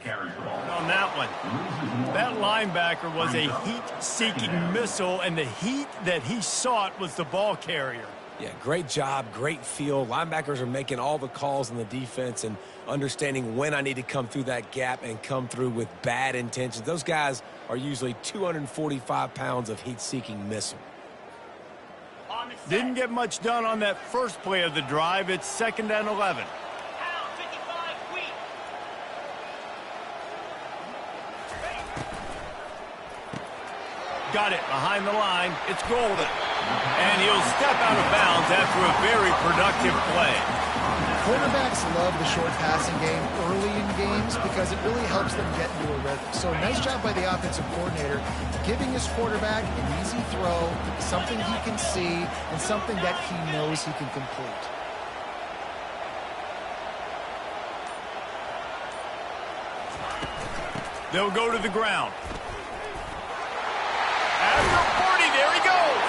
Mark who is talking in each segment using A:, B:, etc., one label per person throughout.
A: On that one, that linebacker was a heat-seeking missile, and the heat that he sought was the ball carrier.
B: Yeah, great job, great feel. Linebackers are making all the calls in the defense and understanding when I need to come through that gap and come through with bad intentions. Those guys are usually 245 pounds of heat-seeking missile.
A: Didn't get much done on that first play of the drive. It's 2nd and 11. Got it behind the line. It's Golden. And he'll step out of bounds after a very productive play.
C: Quarterbacks love the short passing game early in games because it really helps them get into a rhythm. So nice job by the offensive coordinator giving his quarterback an easy throw, something he can see, and something that he knows he can complete.
A: They'll go to the ground. After 40, there he goes.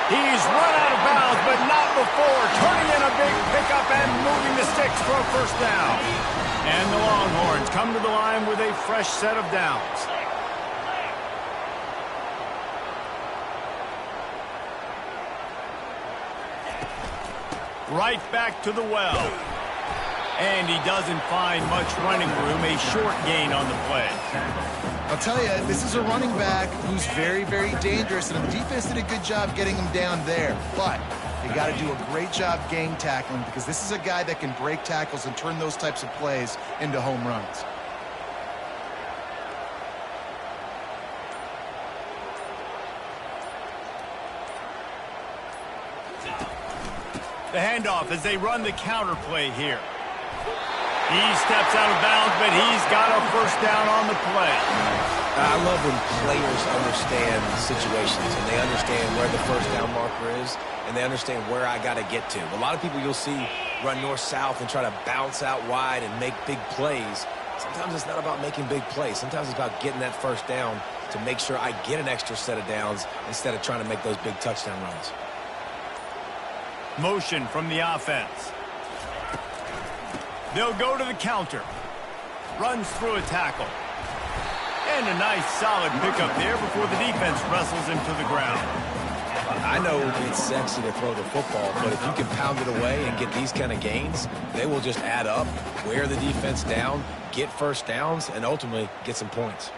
A: He's run out of bounds, but not before turning in a big pickup and moving the sticks for a first down. And the Longhorns come to the line with a fresh set of downs. Right back to the well. And he doesn't find much running room, a short gain on the play.
C: I'll tell you, this is a running back who's very, very dangerous, and the defense did a good job getting him down there. But they got to do a great job gang tackling because this is a guy that can break tackles and turn those types of plays into home runs.
A: The handoff as they run the counter play here. He steps out of bounds, but he's got a first down on the play.
B: I love when players understand situations and they understand where the first down marker is and they understand where I got to get to. A lot of people you'll see run north-south and try to bounce out wide and make big plays. Sometimes it's not about making big plays. Sometimes it's about getting that first down to make sure I get an extra set of downs instead of trying to make those big touchdown runs.
A: Motion from the offense. They'll go to the counter. Runs through a tackle. And a nice solid pickup there before the defense wrestles him to the ground.
B: I know it's sexy to throw the football, but if you can pound it away and get these kind of gains, they will just add up, wear the defense down, get first downs, and ultimately get some points.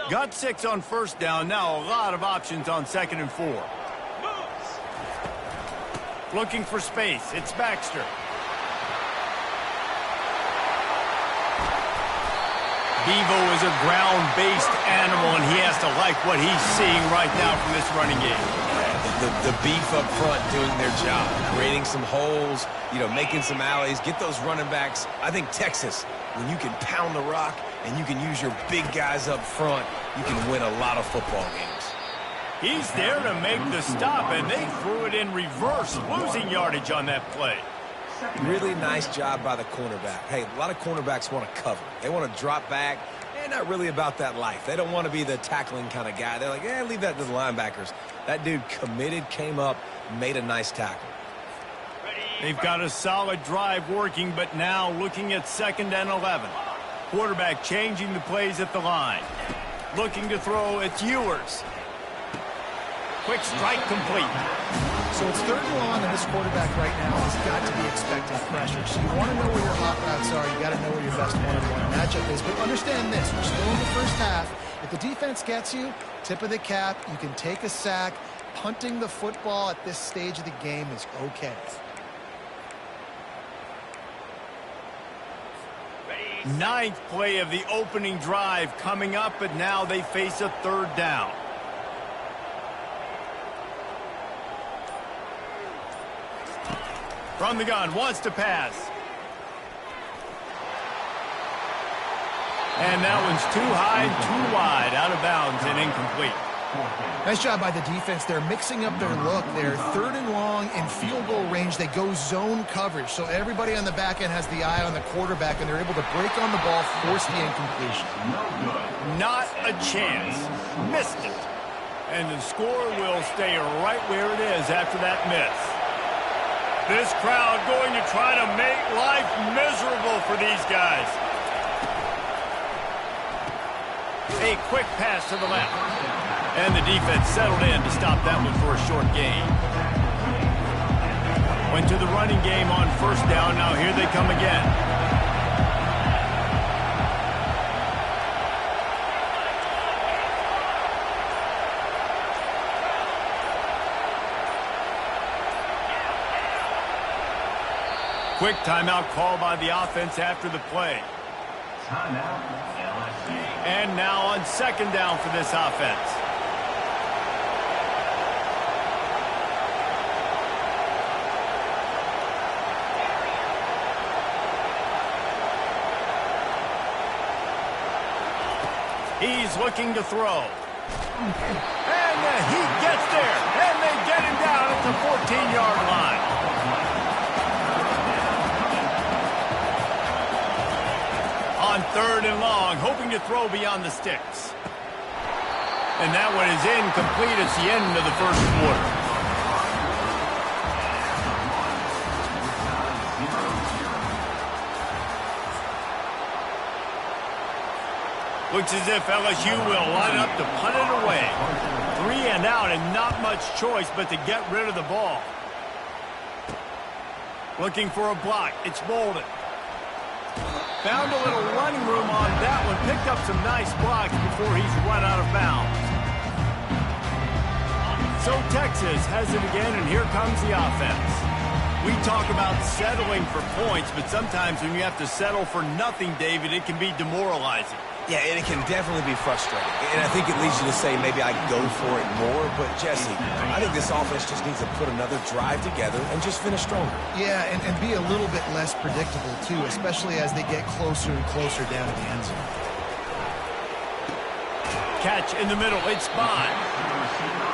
A: Got 6 on first down. Now a lot of options on 2nd and 4. Looking for space. It's Baxter. Bevo is a ground-based animal, and he has to like what he's seeing right now from this running game.
B: The beef up front doing their job, creating some holes, making some alleys, get those running backs. I think Texas, when you can pound the rock and you can use your big guys up front, you can win a lot of football games.
A: He's there to make the stop, and they threw it in reverse, losing yardage on that play.
B: Really nice job by the cornerback. Hey, a lot of cornerbacks want to cover. They want to drop back. They're not really about that life. They don't want to be the tackling kind of guy. They're like, leave that to the linebackers. That dude committed, came up, made a nice tackle.
A: They've got a solid drive working, but now looking at 2nd and 11. Quarterback changing the plays at the line. Looking to throw, it's Ewers. Quick strike complete.
C: So it's 3rd and long, and this quarterback right now has got to be expecting pressure. So you want to know where your hot routes are. You got to know where your best one-on-one matchup is. But understand this, we're still in the first half. If the defense gets you, tip of the cap, you can take a sack. Punting the football at this stage of the game is okay.
A: Ninth play of the opening drive coming up, but now they face a 3rd down. From the gun, wants to pass. And that one's too high, too wide, out of bounds and incomplete.
C: Nice job by the defense. They're mixing up their look. They're 3rd and long in field goal range. They go zone coverage. So everybody on the back end has the eye on the quarterback, and they're able to break on the ball, force the incompletion.
A: Not a chance. Missed it. And the score will stay right where it is after that miss. This crowd going to try to make life miserable for these guys. A quick pass to the left. And the defense settled in to stop that one for a short gain. Went to the running game on 1st down. Now here they come again. Quick timeout call by the offense after the play. And now on 2nd down for this offense. He's looking to throw. And he gets there. And they get him down at the 14-yard line. On 3rd and long, hoping to throw beyond the sticks. And that one is incomplete. It's the end of the 1st quarter. Looks as if LSU will line up to punt it away. 3 and out and not much choice but to get rid of the ball. Looking for a block. It's Bolden. Found a little running room on that one. Picked up some nice blocks before he's run out of bounds. So Texas has it again, and here comes the offense. We talk about settling for points, but sometimes when you have to settle for nothing, David, it can be demoralizing.
B: Yeah, and it can definitely be frustrating. And I think it leads you to say maybe I go for it more. But, Jesse, I think this offense just needs to put another drive together and just finish stronger.
C: Yeah, and be a little bit less predictable, too, especially as they get closer and closer down to the end zone.
A: Catch in the middle. It's Bond.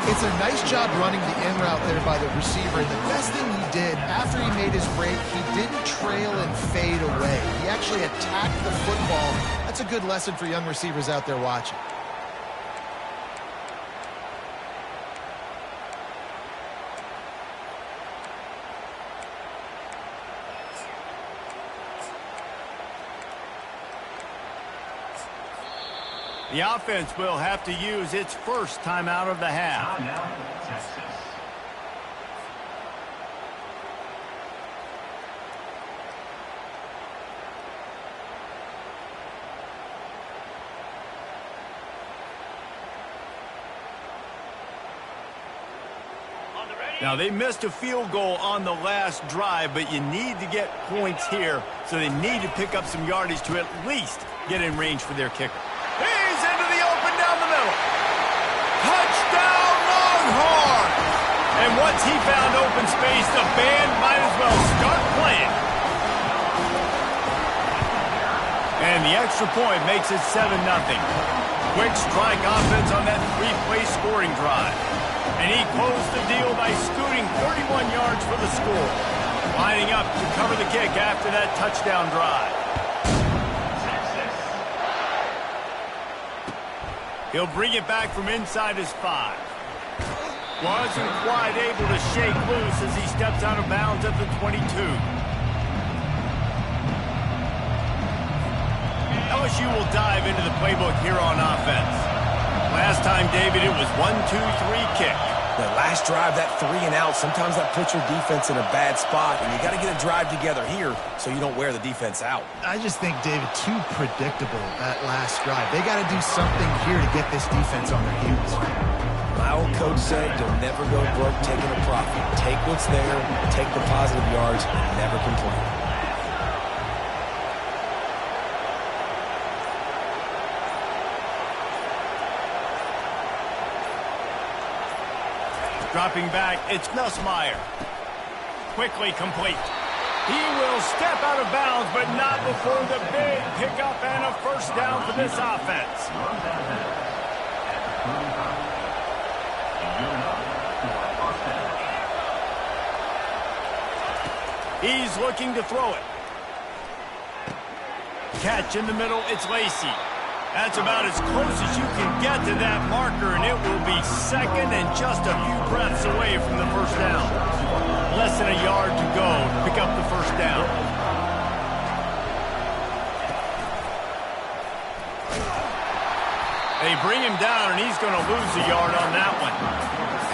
C: It's a nice job running the in route there by the receiver. And the best thing he did after he made his break, he didn't trail and fade away. He actually attacked the football. That's a good lesson for young receivers out there watching.
A: The offense will have to use its first timeout of the half. Now, they missed a field goal on the last drive, but you need to get points here, so they need to pick up some yardage to at least get in range for their kicker. He's into the open down the middle. Touchdown, Longhorn! And once he found open space, the band might as well start playing. And the extra point makes it 7-0. Quick strike offense on that 3-play scoring drive. And he closed the deal by scooting 31 yards for the score. Lining up to cover the kick after that touchdown drive. He'll bring it back from inside his 5. Wasn't quite able to shake loose as he steps out of bounds at the 22. LSU will dive into the playbook here on offense. Last time, David, it was 1-2-3 kick.
B: The last drive, that 3 and out, sometimes that puts your defense in a bad spot, and you got to get a drive together here so you don't wear the defense out.
C: I just think, David, too predictable that last drive. They got to do something here to get this defense on their heels.
B: My old coach said, you'll never go broke taking a profit. Take what's there, take the positive yards, and never complain.
A: Dropping back, it's Nussmeier. Quickly complete. He will step out of bounds, but not before the big pickup and a first down for this offense. He's looking to throw it. Catch in the middle, it's Lacey. That's about as close as you can get to that marker, and it will be second and just a few breaths away from the first down. Less than a yard to go to pick up the first down. They bring him down, and he's going to lose a yard on that one.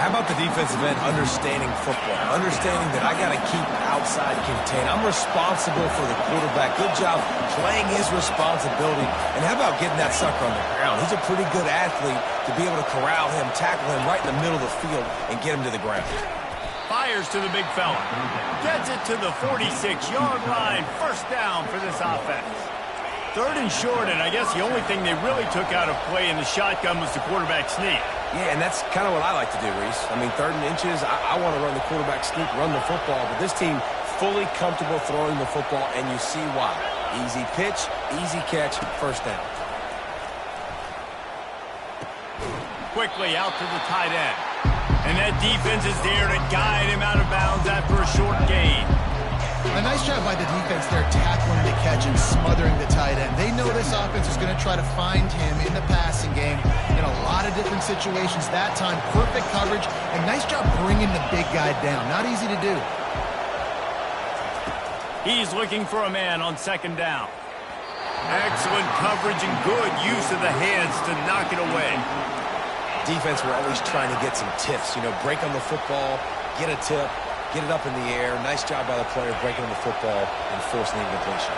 B: How about the defensive end understanding football, understanding that I got to keep outside contained. I'm responsible for the quarterback. Good job playing his responsibility. And how about getting that sucker on the ground? He's a pretty good athlete to be able to corral him, tackle him right in the middle of the field, and get him to the ground.
A: Fires to the big fella. Gets it to the 46-yard line. First down for this offense. Third and short, and I guess the only thing they really took out of play in the shotgun was the quarterback sneak.
B: Yeah, and that's kind of what I like to do, Reese. I mean, 3rd and inches, I want to run the quarterback sneak, run the football, but this team fully comfortable throwing the football, and you see why. Easy pitch, easy catch, first down.
A: Quickly out to the tight end. And that defense is there to guide him out of bounds after a short gain.
C: A nice job by the defense there, tackling the catch and smothering the tight end. They know this offense is going to try to find him in the passing game in a lot of different situations. That time, perfect coverage, and nice job bringing the big guy down. Not easy to do.
A: He's looking for a man on second down. Excellent coverage and good use of the hands to knock it away.
B: Defense, we're always trying to get some tips. You know, break on the football, get a tip, get it up in the air. Nice job by the player breaking on the football and forcing the incompletion.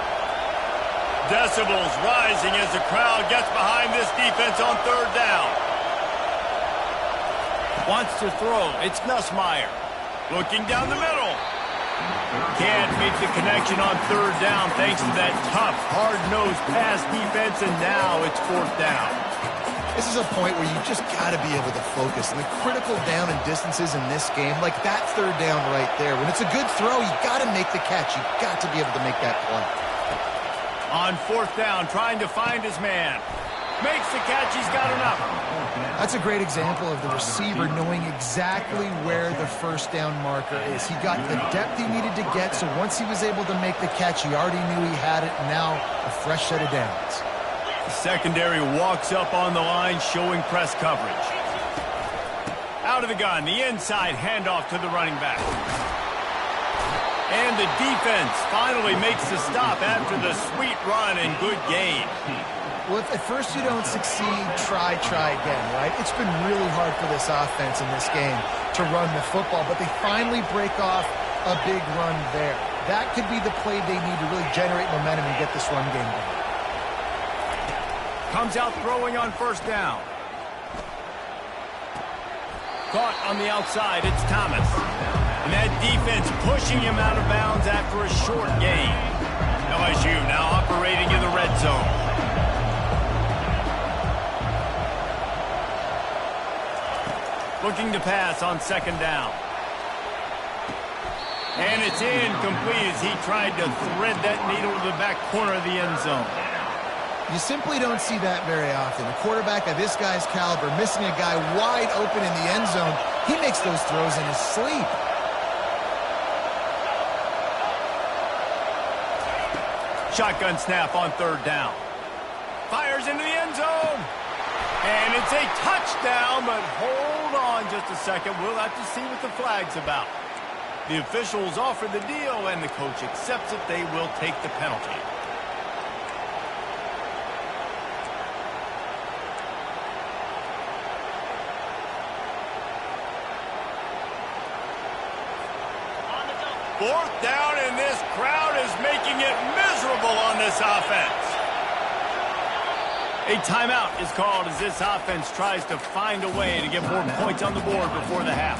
A: Decibels rising as the crowd gets behind this defense on third down. Wants to throw. It's Nussmeier. Looking down the middle. Can't make the connection on third down thanks to that tough, hard-nosed pass defense, and now it's fourth down.
C: This is a point where you just got to be able to focus. And the critical down and distances in this game, like that third down right there, when it's a good throw, you got to make the catch. You got to be able to make that play.
A: On fourth down, trying to find his man. Makes the catch, he's got enough.
C: That's a great example of the receiver knowing exactly where the first down marker is. He got the depth he needed to get, so once he was able to make the catch, he already knew he had it, and now a fresh set of downs.
A: The secondary walks up on the line, showing press coverage. Out of the gun, the inside handoff to the running back. And the defense finally makes the stop after the sweet run and good gain.
C: Well, if at first you don't succeed, try again, right? It's been really hard for this offense in this game to run the football, but they finally break off a big run there. That could be the play they need to really generate momentum and get this run game going.
A: Comes out throwing on first down. Caught on the outside, it's Thomas. And that defense pushing him out of bounds after a short gain. LSU now operating in the red zone. Looking to pass on second down. And it's incomplete as he tried to thread that needle to the back corner of the end zone.
C: You simply don't see that very often. A quarterback of this guy's caliber missing a guy wide open in the end zone. He makes those throws in his sleep.
A: Shotgun snap on third down. Fires into the end zone. And it's a touchdown, but hold Hold on just a second. We'll have to see what the flag's about. The officials offer the deal, and the coach accepts it. They will take the penalty. Fourth down, and this crowd is making it miserable on this offense. A timeout is called as this offense tries to find a way to get more points on the board before the half.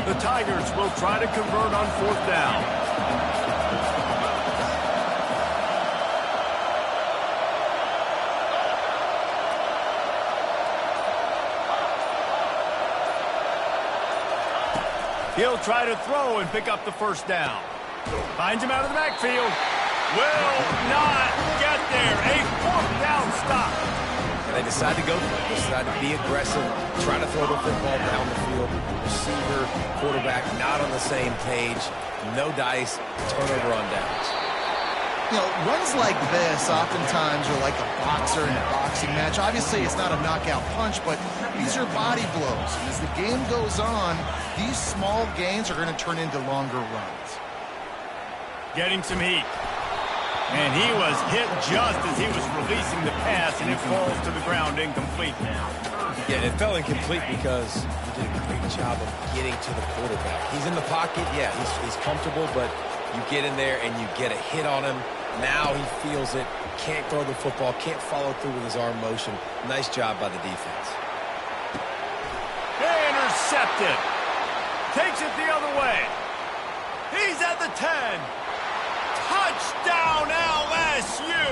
A: The Tigers will try to convert on fourth down. He'll try to throw and pick up the first down. Finds him out of the backfield. Will not get there. A fourth down stop.
B: And they decide to go for it. They decide to be aggressive, try to throw the football down the field. Receiver, quarterback, not on the same page. No dice. Turnover on downs.
C: You know, runs like this oftentimes are like a boxer in a boxing match. Obviously, it's not a knockout punch, but these are body blows. And as the game goes on, these small gains are going to turn into longer runs.
A: Getting some heat. And he was hit just as he was releasing the pass, and it falls to the ground incomplete.
B: Yeah, it fell incomplete because he did a great job of getting to the quarterback. He's in the pocket. Yeah, he's comfortable, but you get in there and you get a hit on him. Now he feels it, can't throw the football, can't follow through with his arm motion. Nice job by the defense.
A: Intercepted. Takes it the other way. He's at the 10. Touchdown LSU.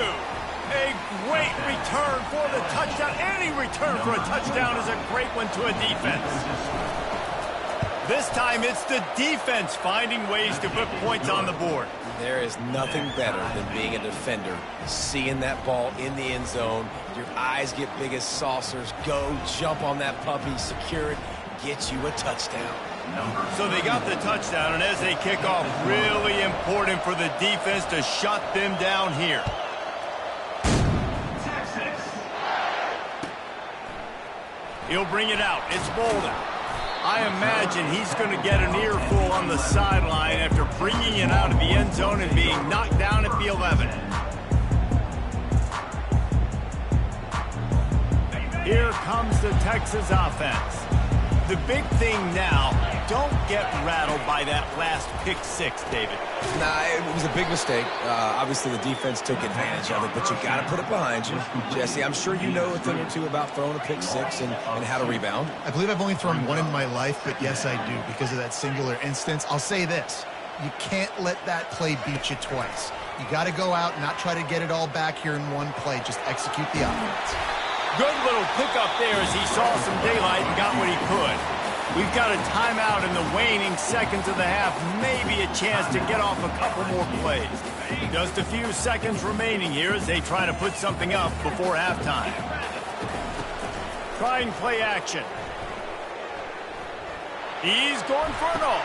A: A great return for the touchdown. Any return for a touchdown is a great one to a defense. This time it's the defense finding ways to put points on the board.
B: There is nothing better than being a defender, seeing that ball in the end zone. Your eyes get big as saucers. Go, jump on that puppy, secure it, get you a touchdown.
A: So they got the touchdown, and as they kick off, really important for the defense to shut them down here. He'll bring it out. It's Bolden. I imagine he's going to get an earful on the sideline after bringing it out of the end zone and being knocked down at the 11. Here comes the Texas offense. The big thing now, don't get rattled by that last pick six, David.
B: Nah, it was a big mistake. Obviously, the defense took advantage of it, but you got to put it behind you. Jesse, I'm sure you know a thing or two about throwing a pick six and how to rebound.
C: I believe I've only thrown one in my life, but yes, I do because of that singular instance. I'll say this. You can't let that play beat you twice. You got to go out and not try to get it all back here in one play. Just execute the offense.
A: Good little pickup there as he saw some daylight and got what he could. We've got a timeout in the waning seconds of the half. Maybe a chance to get off a couple more plays. Just a few seconds remaining here as they try to put something up before halftime. Try and play action. He's going for it all.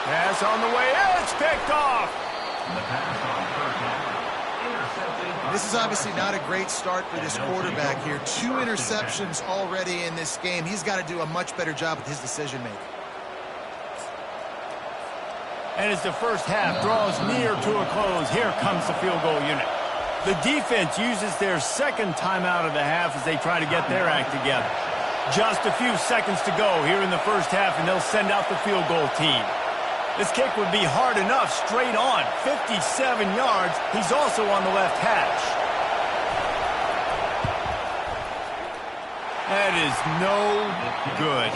A: Pass on the way. It's picked off.
C: This is obviously not a great start for this quarterback here. 2 interceptions already in this game. He's got to do a much better job with his decision-making.
A: And as the first half draws near to a close, here comes the field goal unit. The defense uses their second timeout of the half as they try to get their act together. Just a few seconds to go here in the first half, and they'll send out the field goal team. This kick would be hard enough straight on. 57 yards. He's also on the left hash. That is no good.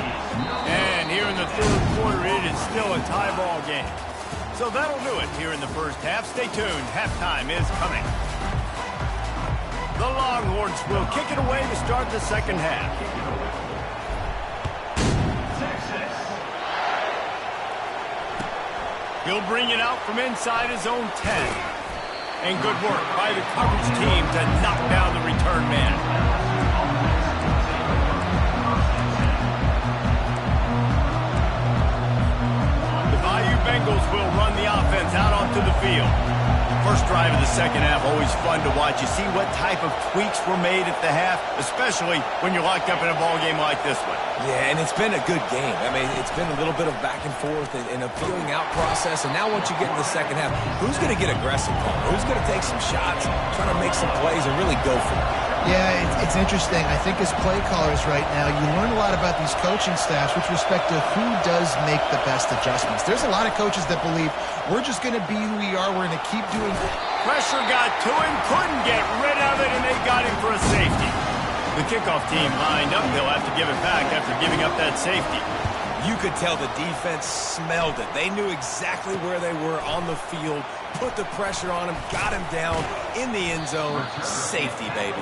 A: And here in the third quarter, it is still a tie ball game. So that'll do it here in the first half. Stay tuned. Halftime is coming. The Longhorns will kick it away to start the second half. He'll bring it out from inside his own 10. And good work by the coverage team to knock down the return man. The Bayou Bengals will run the offense out onto the field. fun to watch. You see what type of tweaks were made at the half, especially when you're locked up in a ball game like this one.
B: Yeah, and it's been a good game. I mean, it's been a little bit of back and forth and a feeling out process. And now once you get in the second half, who's going to get aggressive, Paul? Who's going to take some shots, try to make some plays, and really go for it?
C: Yeah, it's interesting. I think as play callers right now, you learn a lot about these coaching staffs with respect to who does make the best adjustments. There's a lot of coaches that believe we're just going to be who we are. We're going to keep doing.
A: Pressure got to him, couldn't get rid of it, and they got him for a safety. The kickoff team lined up. They'll have to give it back after giving up that safety.
B: You could tell the defense smelled it. They knew exactly where they were on the field, put the pressure on him, got him down in the end zone. Safety, baby.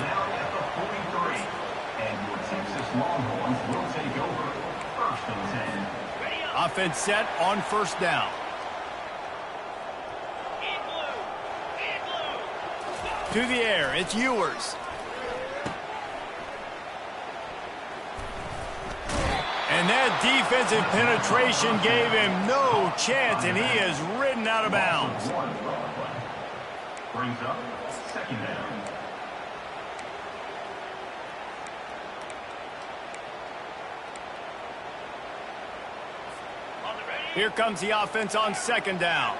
A: Offense set on first down. To the air, it's Ewers. And that defensive penetration gave him no chance, and he is ridden out of bounds.
D: Brings up second down.
A: Here comes the offense on second down.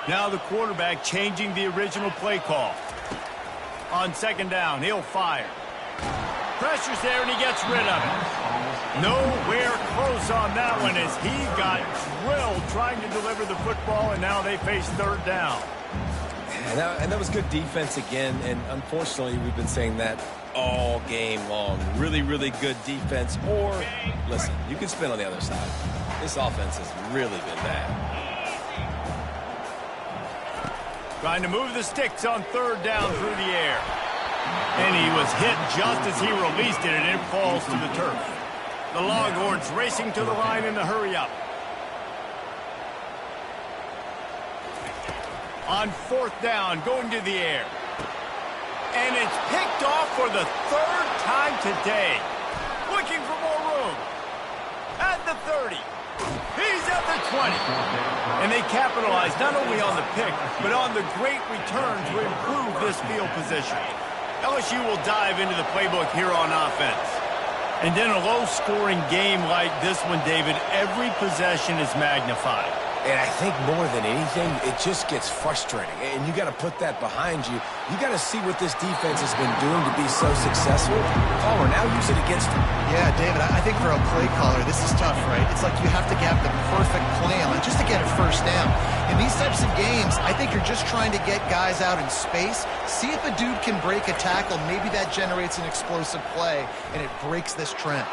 A: Now the quarterback changing the original play call. On second down, he'll fire. Pressure's there, and he gets rid of it. Nowhere close on that one as he got drilled trying to deliver the football, and now they face third down.
B: And that was good defense again, and unfortunately we've been saying that all game long. Really, really good defense. Or, listen, you can spin on the other side. This offense has really been bad.
A: Trying to move the sticks on third down through the air. And he was hit just as he released it, and it falls to the turf. The Longhorns racing to the line in a hurry-up. On fourth down, going to the air. And it's picked off for the third time today. Looking for more room. At the 30. He's at the 20. And they capitalized not only on the pick, but on the great return to improve this field position. LSU will dive into the playbook here on offense. And in a low-scoring game like this one, David, every possession is magnified.
B: And I think more than anything, it just gets frustrating. And you got to put that behind you. You got to see what this defense has been doing to be so successful. Oh, now use it against them.
C: Yeah, David, I think for a play caller, this is tough, right? It's like you have to have the perfect plan just to get a first down. In these types of games, I think you're just trying to get guys out in space, see if a dude can break a tackle. Maybe that generates an explosive play, and it breaks this trend.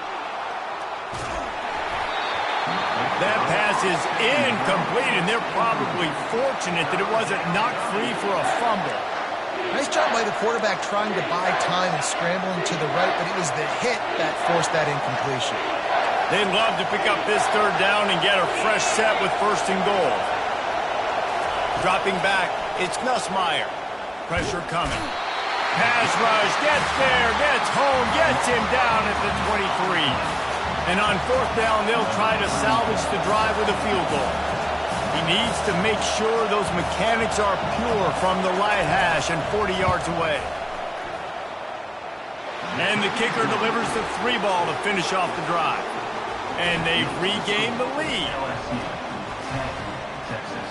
A: That pass is incomplete, and they're probably fortunate that it wasn't knocked free for a fumble.
C: Nice job by the quarterback trying to buy time and scrambling to the right, but it was the hit that forced that incompletion.
A: They'd love to pick up this third down and get a fresh set with first and goal. Dropping back, it's Nussmeier. Pressure coming. Pass rush, gets there, gets home, gets him down at the 23. And on fourth down, they'll try to salvage the drive with a field goal. He needs to make sure those mechanics are pure from the right hash and 40 yards away. And the kicker delivers the 3-ball to finish off the drive. And they've regained the lead.
D: LSU 10, Texas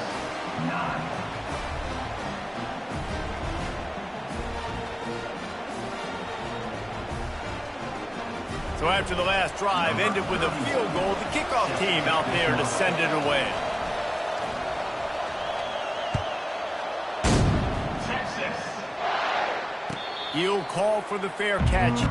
D: 9.
A: So after the last drive ended with a field goal, the kickoff team out there to send it away.
D: Texas.
A: He'll call for the fair catch.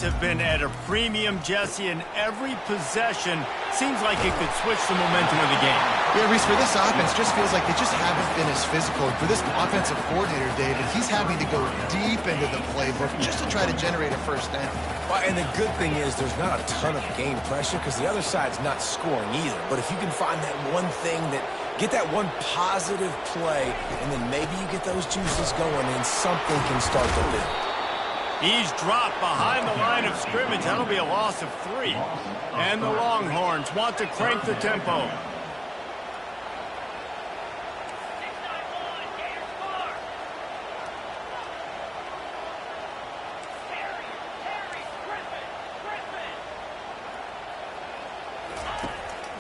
A: offense have been at a premium, Jesse, and every possession seems like it could switch the momentum of the game.
C: Yeah, Reese, for this offense, just feels like they just haven't been as physical. And for this offensive coordinator, David, he's having to go deep into the playbook just to try to generate a first down.
B: Well, and the good thing is there's not a ton of game pressure because the other side's not scoring either. But if you can find that one thing get that one positive play, and then maybe you get those juices going and something can start to build.
A: He's dropped behind the line of scrimmage. That'll be a loss of 3. And the Longhorns want to crank the tempo.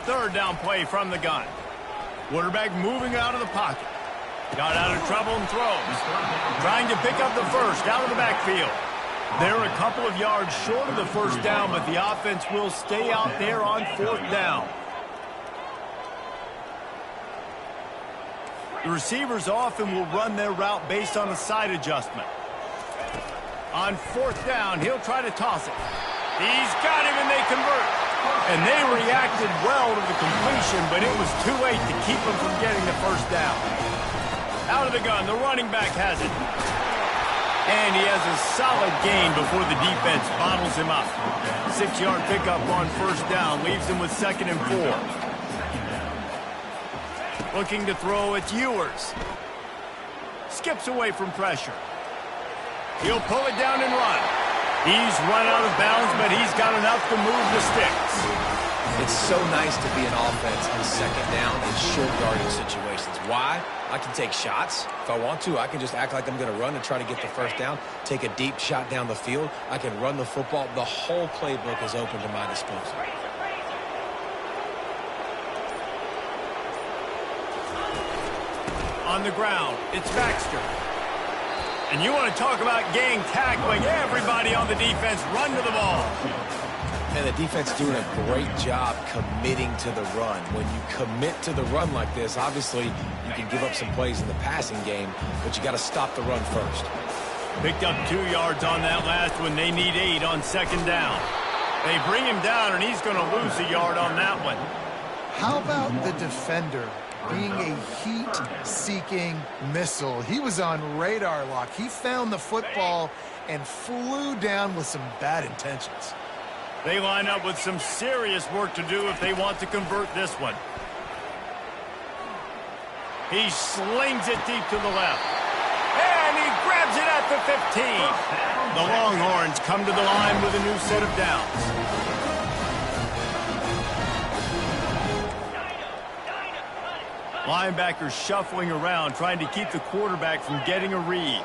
A: Third down play from the gun. Quarterback moving out of the pocket. Got out of trouble and throws. Trying to pick up the first out of the backfield. They're a couple of yards short of the first down, but the offense will stay out there on 4th down. The receivers often will run their route based on a side adjustment. On 4th down, he'll try to toss it. He's got him, and they convert. And they reacted well to the completion, but it was too late to keep them from getting the first down. Out of the gun, the running back has it. And he has a solid gain before the defense bottles him up. 6-yard pickup on first down leaves him with 2nd and 4. Looking to throw, it's Ewers. Skips away from pressure. He'll pull it down and run. He's run out of bounds, but he's got enough to move the sticks.
B: It's so nice to be an offense on 2nd down in short yardage situations. Why? I can take shots. If I want to, I can just act like I'm going to run and try to get the first down, take a deep shot down the field. I can run the football. The whole playbook is open to my disposal.
A: On the ground, it's Baxter. And you want to talk about gang tackling. Everybody on the defense run to the ball.
B: And the defense doing a great job committing to the run. When you commit to the run like this, obviously you can give up some plays in the passing game, but you got to stop the run first.
A: Picked up 2 yards on that last one. They need 8 on 2nd down. They bring him down, and he's going to lose a yard on that one.
C: How about the defender being a heat-seeking missile? He was on radar lock. He found the football and flew down with some bad intentions.
A: They line up with some serious work to do if they want to convert this one. He slings it deep to the left. And he grabs it at the 15. The Longhorns come to the line with a new set of downs. Linebackers shuffling around, trying to keep the quarterback from getting a read.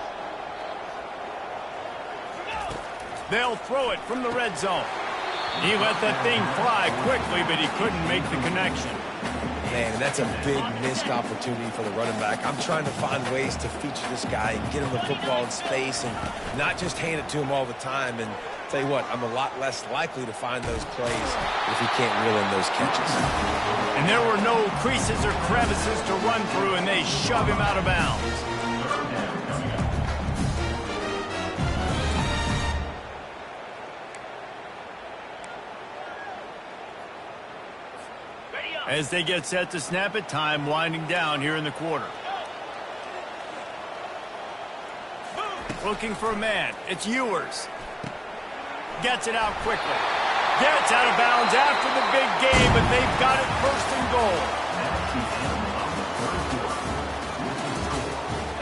A: They'll throw it from the red zone. He let that thing fly quickly, but he couldn't make the connection.
B: Man, and that's a big missed opportunity for the running back. I'm trying to find ways to feature this guy and get him the football in space and not just hand it to him all the time. And tell you what, I'm a lot less likely to find those plays if he can't reel in those catches.
A: And there were no creases or crevices to run through, and they shove him out of bounds. As they get set to snap it, time winding down here in the quarter. Looking for a man. It's Ewers. Gets it out quickly. Gets out of bounds after the big game, but they've got it 1st and goal.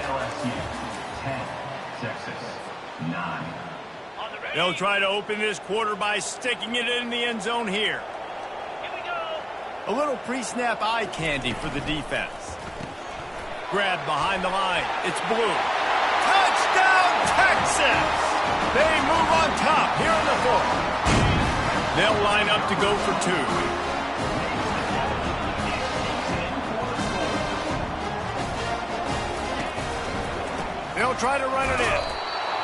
D: LSU 10, Texas 9.
A: They'll try to open this quarter by sticking it in the end zone here. A little pre-snap eye candy for the defense. Grabbed behind the line. It's Blue. Touchdown, Texas! They move on top here in the 4th. They'll line up to go for 2. They'll try to run it in.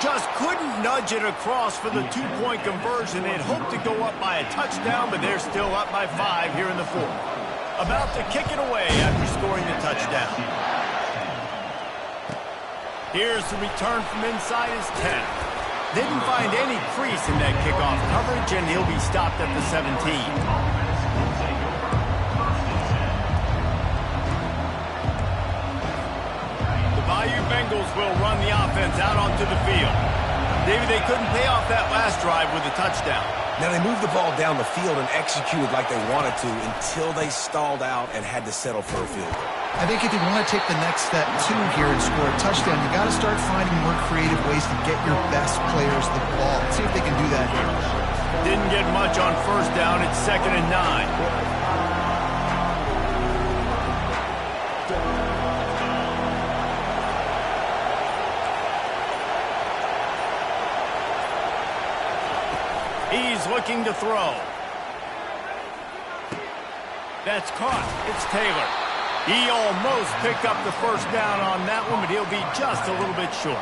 A: Just couldn't nudge it across for the 2-point conversion. They'd hoped to go up by a touchdown, but they're still up by 5 here in the 4th. About to kick it away after scoring the touchdown. Here's the return from inside his 10. Didn't find any crease in that kickoff coverage, and he'll be stopped at the 17. The Bayou Bengals will run the offense out onto the field. David, they couldn't pay off that last drive with a touchdown.
B: Now, they moved the ball down the field and executed like they wanted to until they stalled out and had to settle for a field goal.
C: I think if you want to take the next step, too, here and score a touchdown, you got to start finding more creative ways to get your best players the ball. Let's see if they can do that here.
A: Didn't get much on first down. It's 2nd and 9. He's looking to throw. That's caught. It's Taylor. He almost picked up the first down on that one, but he'll be just a little bit short.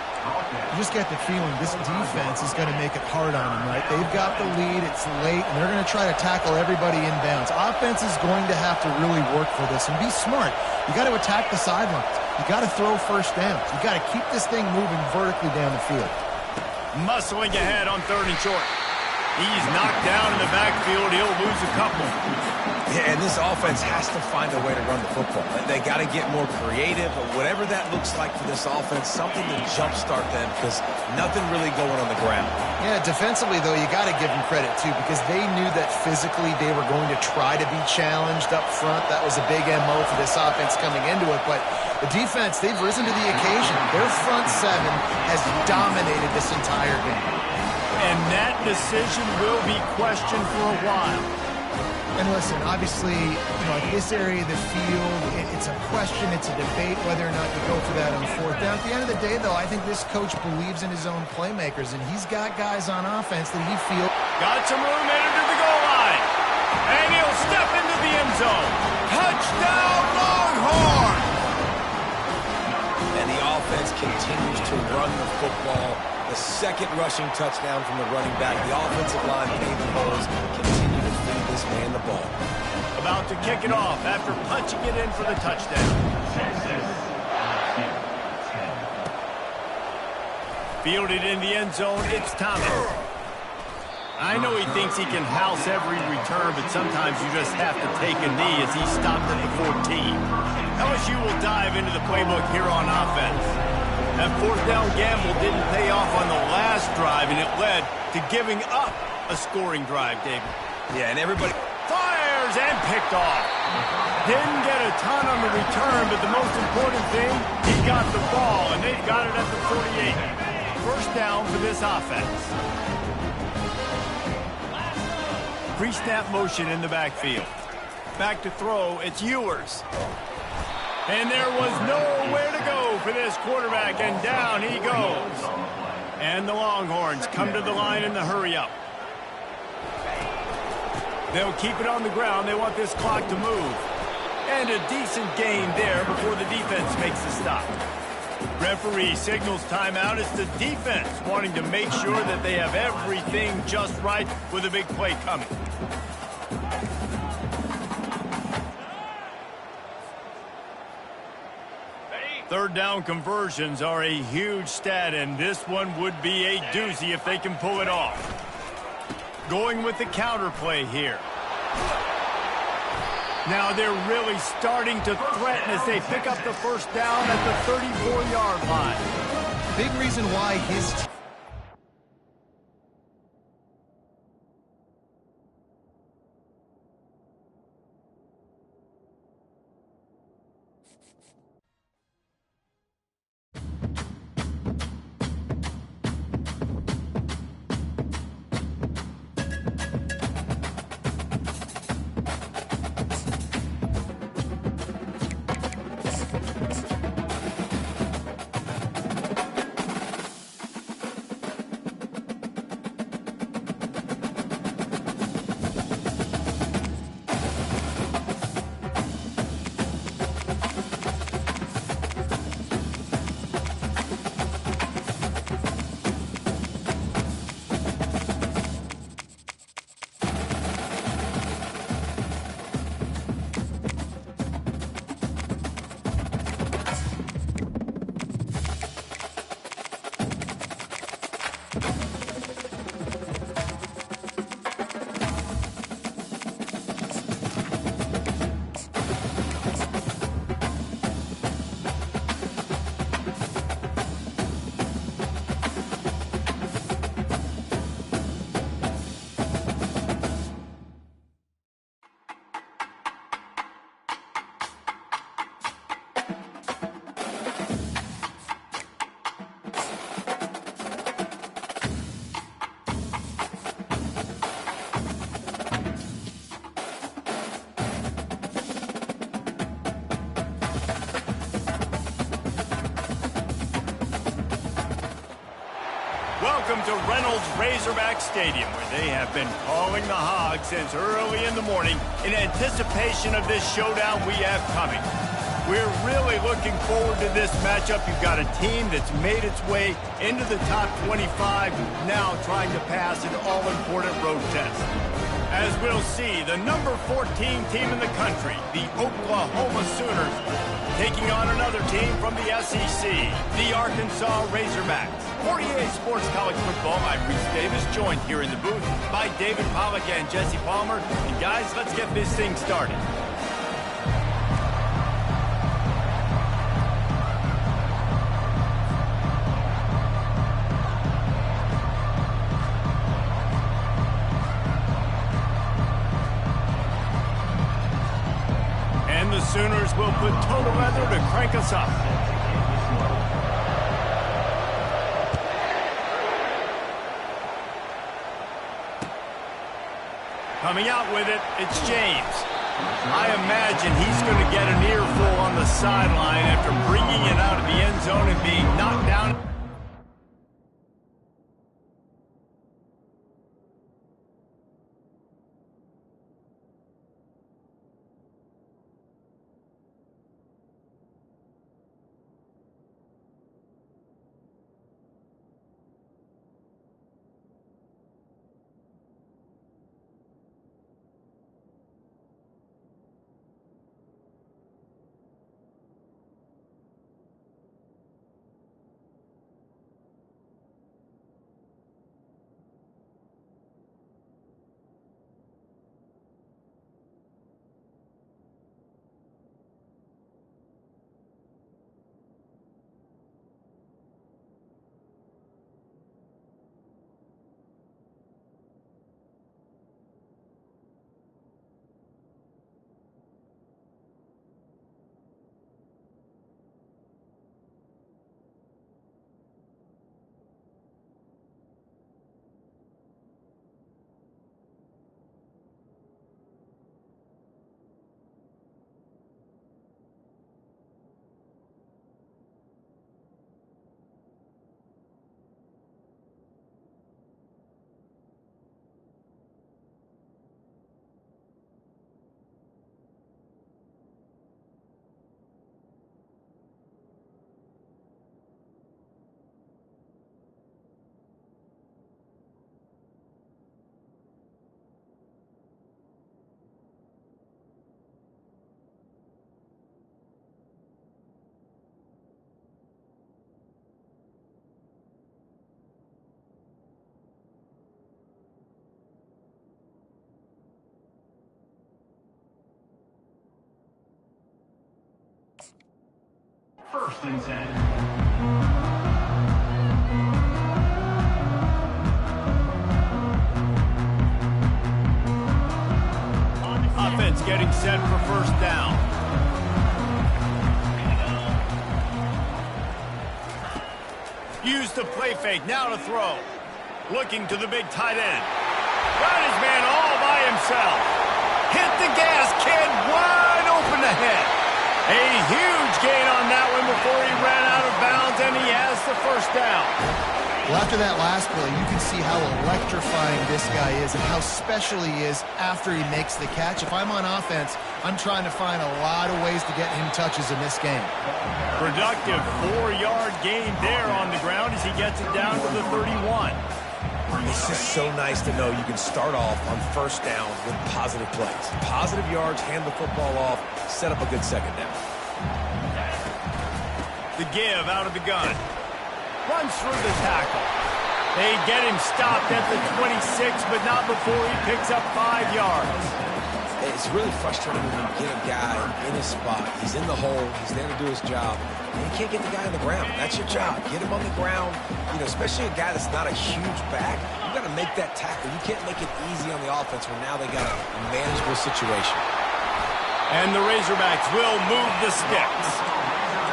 C: You just get the feeling this defense is going to make it hard on them, right? They've got the lead. It's late, and they're going to try to tackle everybody inbounds. Offense is going to have to really work for this and be smart. You got to attack the sidelines. You got to throw first downs. You got to keep this thing moving vertically down the field.
A: Muscling ahead on 3rd and short. He's knocked down in the backfield. He'll lose a couple.
B: Yeah, and this offense has to find a way to run the football. They got to get more creative, but whatever that looks like for this offense, something to jumpstart them because nothing really going on the ground.
C: Yeah, defensively, though, you got to give them credit, too, because they knew that physically they were going to try to be challenged up front. That was a big MO for this offense coming into it, but the defense, they've risen to the occasion. Their front seven has dominated this entire game.
A: And that decision will be questioned for a while.
C: And listen, obviously, at this area of the field, it's a question, it's a debate whether or not you go for that on 4th down. At the end of the day, though, I think this coach believes in his own playmakers, and he's got guys on offense that he feels.
A: Got some room headed to the goal line. And he'll step into the end zone. Touchdown, Longhorn!
B: And the offense continues to run the football. The second rushing touchdown from the running back. The offensive line paving holes, continue to feed this man the ball.
A: About to kick it off after punching it in for the touchdown. Fielded in the end zone, it's Thomas. I know he thinks he can house every return, but sometimes you just have to take a knee as he stopped at the 14. LSU will dive into the playbook here on offense. That 4th down gamble didn't pay off on the last drive, and it led to giving up a scoring drive, David.
B: Yeah, and everybody
A: fires and picked off. Didn't get a ton on the return, but the most important thing, he got the ball, and they got it at the 48. First down for this offense. Pre-snap motion in the backfield. Back to throw, it's Ewers. And there was nowhere to go for this quarterback, and down he goes. And the Longhorns come to the line in the hurry-up. They'll keep it on the ground. They want this clock to move. And a decent gain there before the defense makes the stop. Referee signals timeout. It's the defense wanting to make sure that they have everything just right with a big play coming. Third down conversions are a huge stat, and this one would be a doozy if they can pull it off. Going with the counter play here. Now they're really starting to threaten as they pick up the first down at the 34-yard line.
C: Big reason why his
A: Welcome to Reynolds Razorback Stadium, where they have been calling the Hogs since early in the morning in anticipation of this showdown we have coming. We're really looking forward to this matchup. You've got a team that's made its way into the top 25, now trying to pass an all-important road test. As we'll see, the number 14 team in the country, the Oklahoma Sooners, taking on another team from the SEC, the Arkansas Razorbacks. For EA Sports College Football, I'm Reese Davis, joined here in the booth by David Pollack and Jesse Palmer. And guys, let's get this thing started. And the Sooners will put total leather to crank us up. Coming out with it, it's James. I imagine he's going to get an earful on the sideline after bringing it out of the end zone and being knocked down.
D: First and 10.
A: Offense getting set for first down. Use the play fake, now to throw. Looking to the big tight end. Got his man all by himself. Hit the gas, kid, wide open ahead. A huge gain on that one before he ran out of bounds, and he has the first down.
C: Well, after that last play, you can see how electrifying this guy is and how special he is after he makes the catch. If I'm on offense, I'm trying to find a lot of ways to get him touches in this game.
A: Productive 4-yard gain there on the ground as he gets it down to the 31.
B: It's just so nice to know you can start off on first down with positive plays. Positive yards, hand the football off, set up a good second down.
A: The give out of the gun. Runs through the tackle. They get him stopped at the 26, but not before he picks up 5 yards.
B: It's really frustrating when you get a guy in his spot. He's in the hole. He's there to do his job. And you can't get the guy on the ground. That's your job. Get him on the ground. You know, especially a guy that's not a huge back. You got to make that tackle. You can't make it easy on the offense when now they got a manageable situation.
A: And the Razorbacks will move the sticks.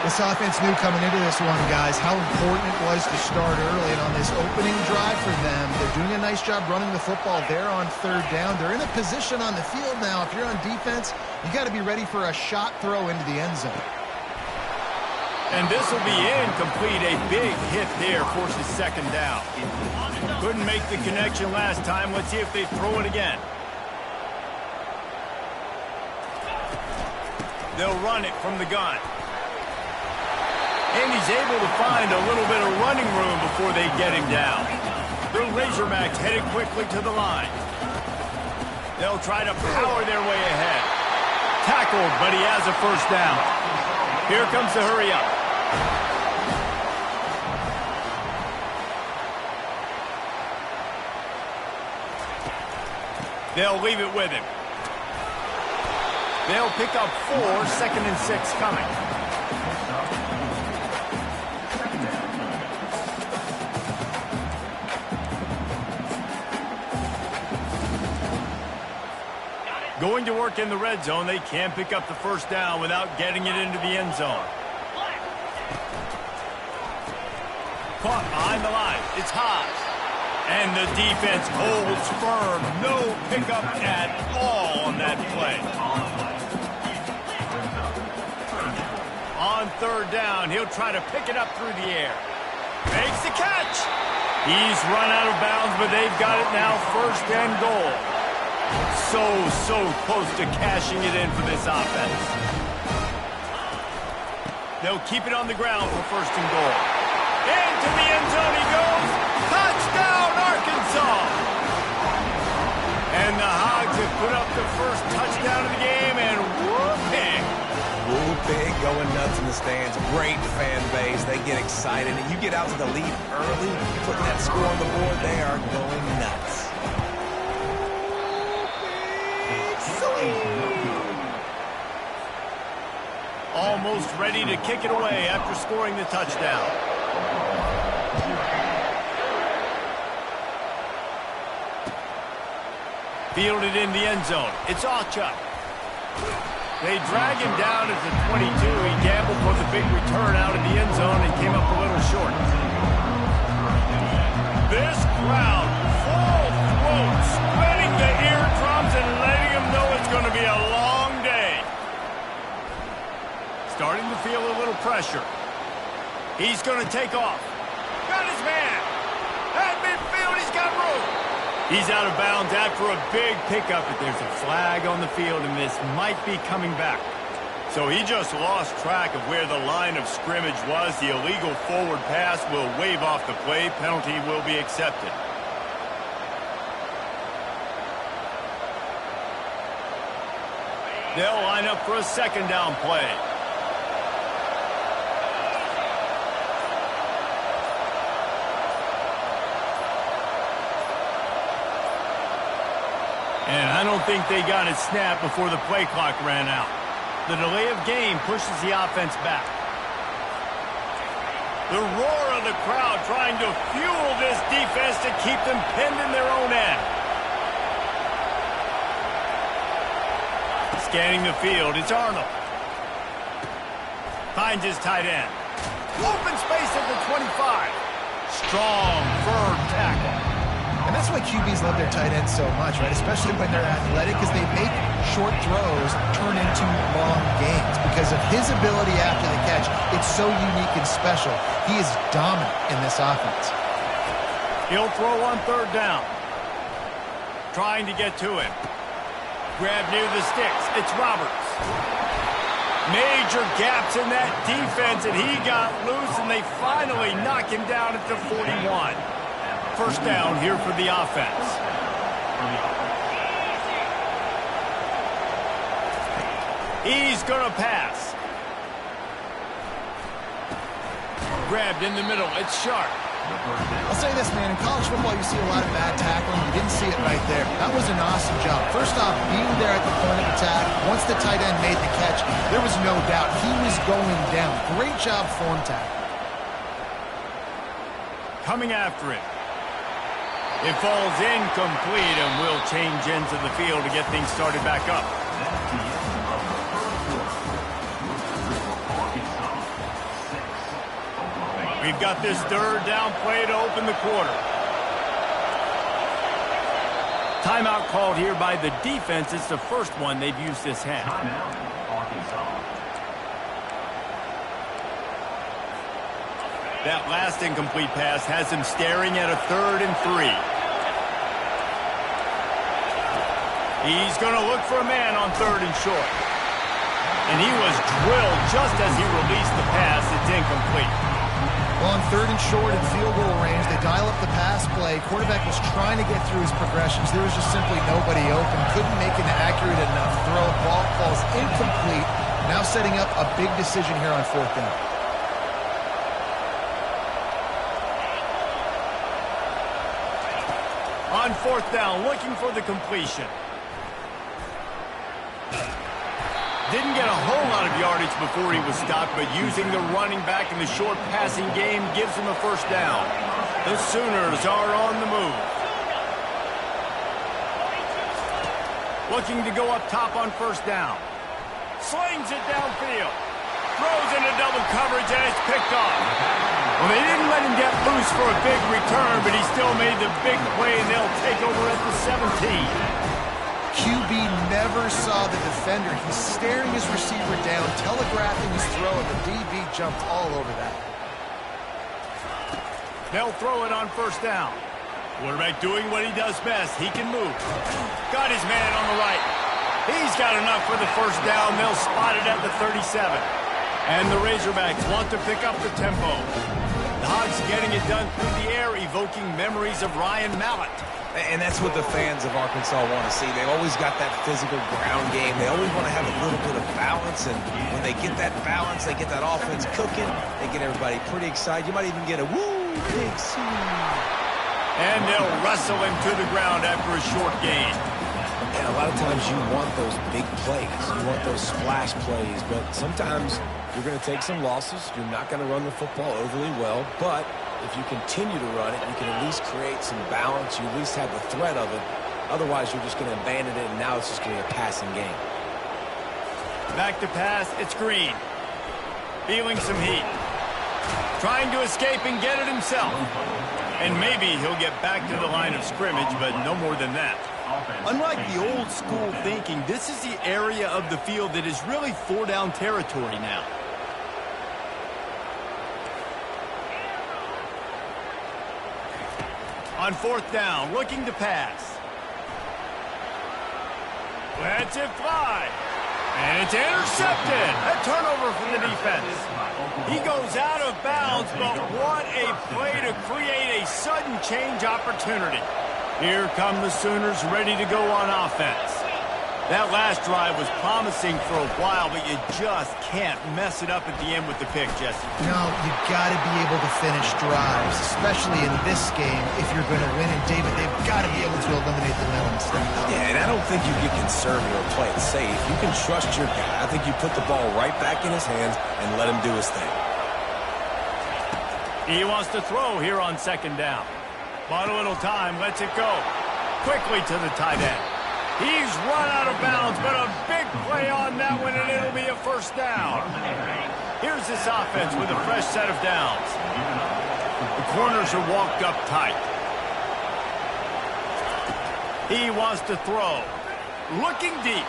C: This offense knew coming into this one, guys, how important it was to start early. And on this opening drive for them, they're doing a nice job running the football there on third down. They're in a position on the field now. If you're on defense, you got to be ready for a shot throw into the end zone.
A: And this will be incomplete. A big hit there forces second down. Couldn't make the connection last time. Let's see if they throw it again. They'll run it from the gun. And he's able to find a little bit of running room before they get him down. The Razorbacks headed quickly to the line. They'll try to power their way ahead. Tackled, but he has a first down. Here comes the hurry up. They'll leave it with him. They'll pick up 4, 2nd and 6 coming. Going to work in the red zone. They can't pick up the first down without getting it into the end zone. Caught behind the line. It's Haas. And the defense holds firm. No pickup at all on that play. On third down, he'll try to pick it up through the air. Makes the catch. He's run out of bounds, but they've got it now, 1st and goal. So close to cashing it in for this offense. They'll keep it on the ground for 1st and goal. Into the end zone he goes. Touchdown, Arkansas! And the Hogs have put up the first touchdown of the game, and whooping.
B: Whooping, going nuts in the stands. Great fan base. They get excited. And you get out to the lead early, putting that score on the board, they are going nuts.
A: Almost ready to kick it away after scoring the touchdown. Fielded in the end zone. It's Achuk. They drag him down at the 22. He gambled for the big return out of the end zone and came up a little short. This crowd, full throat, spreading the eardrums and letting them know it's going to be a long day. Starting to feel a little pressure. He's going to take off. Got his man. At midfield, he's got room. He's out of bounds after a big pickup, but there's a flag on the field, and this might be coming back. So he just lost track of where the line of scrimmage was. The illegal forward pass will wave off the play. Penalty will be accepted. They'll line up for a 2nd down play. And I don't think they got it snapped before the play clock ran out. The delay of game pushes the offense back. The roar of the crowd trying to fuel this defense to keep them pinned in their own end. Scanning the field, it's Arnold. Finds his tight end. Open space at the 25. Strong, firm tackle.
C: And that's why QBs love their tight ends so much, right? Especially when they're athletic, because they make short throws turn into long gains. Because of his ability after the catch, it's so unique and special. He is dominant in this offense.
A: He'll throw on 3rd down. Trying to get to him. Grab near the sticks. It's Roberts. Major gaps in that defense, and he got loose, and they finally knock him down at the 41. 1st down here for the offense. He's going to pass. Grabbed in the middle. It's Sharp.
C: I'll say this, man. In college football, you see a lot of bad tackling. You didn't see it right there. That was an awesome job. First off, being there at the point of attack. Once the tight end made the catch, there was no doubt he was going down. Great job form tackle.
A: Coming after it. It falls incomplete, and we'll change ends of the field to get things started back up. We've got this 3rd down play to open the quarter. Timeout called here by the defense. It's the first one they've used this half. That last incomplete pass has him staring at a 3rd and 3. He's going to look for a man on 3rd and short. And he was drilled just as he released the pass. It's incomplete.
C: Well, on 3rd and short in field goal range, they dial up the pass play. Quarterback was trying to get through his progressions. There was just simply nobody open. Couldn't make an accurate enough throw. Ball falls incomplete. Now setting up a big decision here on 4th down.
A: On 4th down, looking for the completion. Didn't get a whole lot of yardage before he was stopped, but using the running back in the short passing game gives him a 1st down. The Sooners are on the move. Looking to go up top on 1st down. Slings it downfield. Throws into double coverage, and it's picked off. Well, they didn't let him get loose for a big return, but he still made the big play, and they'll take over at the 17.
C: QB never saw the defender. He's staring his receiver down, telegraphing his throw, and the DB jumped all over that.
A: They'll throw it on 1st down. Quarterback doing what he does best. He can move. Got his man on the right. He's got enough for the 1st down. They'll spot it at the 37. And the Razorbacks want to pick up the tempo. The Hogs getting it done through the air, evoking memories of Ryan Mallett.
B: And that's what the fans of Arkansas want to see. They've always got that physical ground game. They always want to have a little bit of balance. And when they get that balance, they get that offense cooking. They get everybody pretty excited. You might even get a woo, big C.
A: And they'll wrestle him to the ground after a short gain.
B: And a lot of times you want those big plays. You want those splash plays. But sometimes you're going to take some losses. You're not going to run the football overly well. But if you continue to run it, you can at least create some balance. You at least have the threat of it. Otherwise, you're just going to abandon it, and now it's just going to be a passing game.
A: Back to pass. It's Green. Feeling some heat. Trying to escape and get it himself. And maybe he'll get back to the line of scrimmage, but no more than that. Unlike the old school thinking, this is the area of the field that is really 4-down territory now. On 4th down, looking to pass. Lets it fly. And it's intercepted. A turnover for the defense. He goes out of bounds, but what a play to create a sudden change opportunity. Here come the Sooners ready to go on offense. That last drive was promising for a while, but you just can't mess it up at the end with the pick, Jesse.
C: No, you got to be able to finish drives, especially in this game if you're going to win. And David, they've got to be able to eliminate the mental mistakes.
B: Yeah, and I don't think you get conservative or play it safe. You can trust your guy. I think you put the ball right back in his hands and let him do his thing.
A: He wants to throw here on 2nd down. Bought a little time, lets it go. Quickly to the tight end. He's run out of bounds, but a big play on that one, and it'll be a 1st down. Here's this offense with a fresh set of downs. The corners are walked up tight. He wants to throw. Looking deep.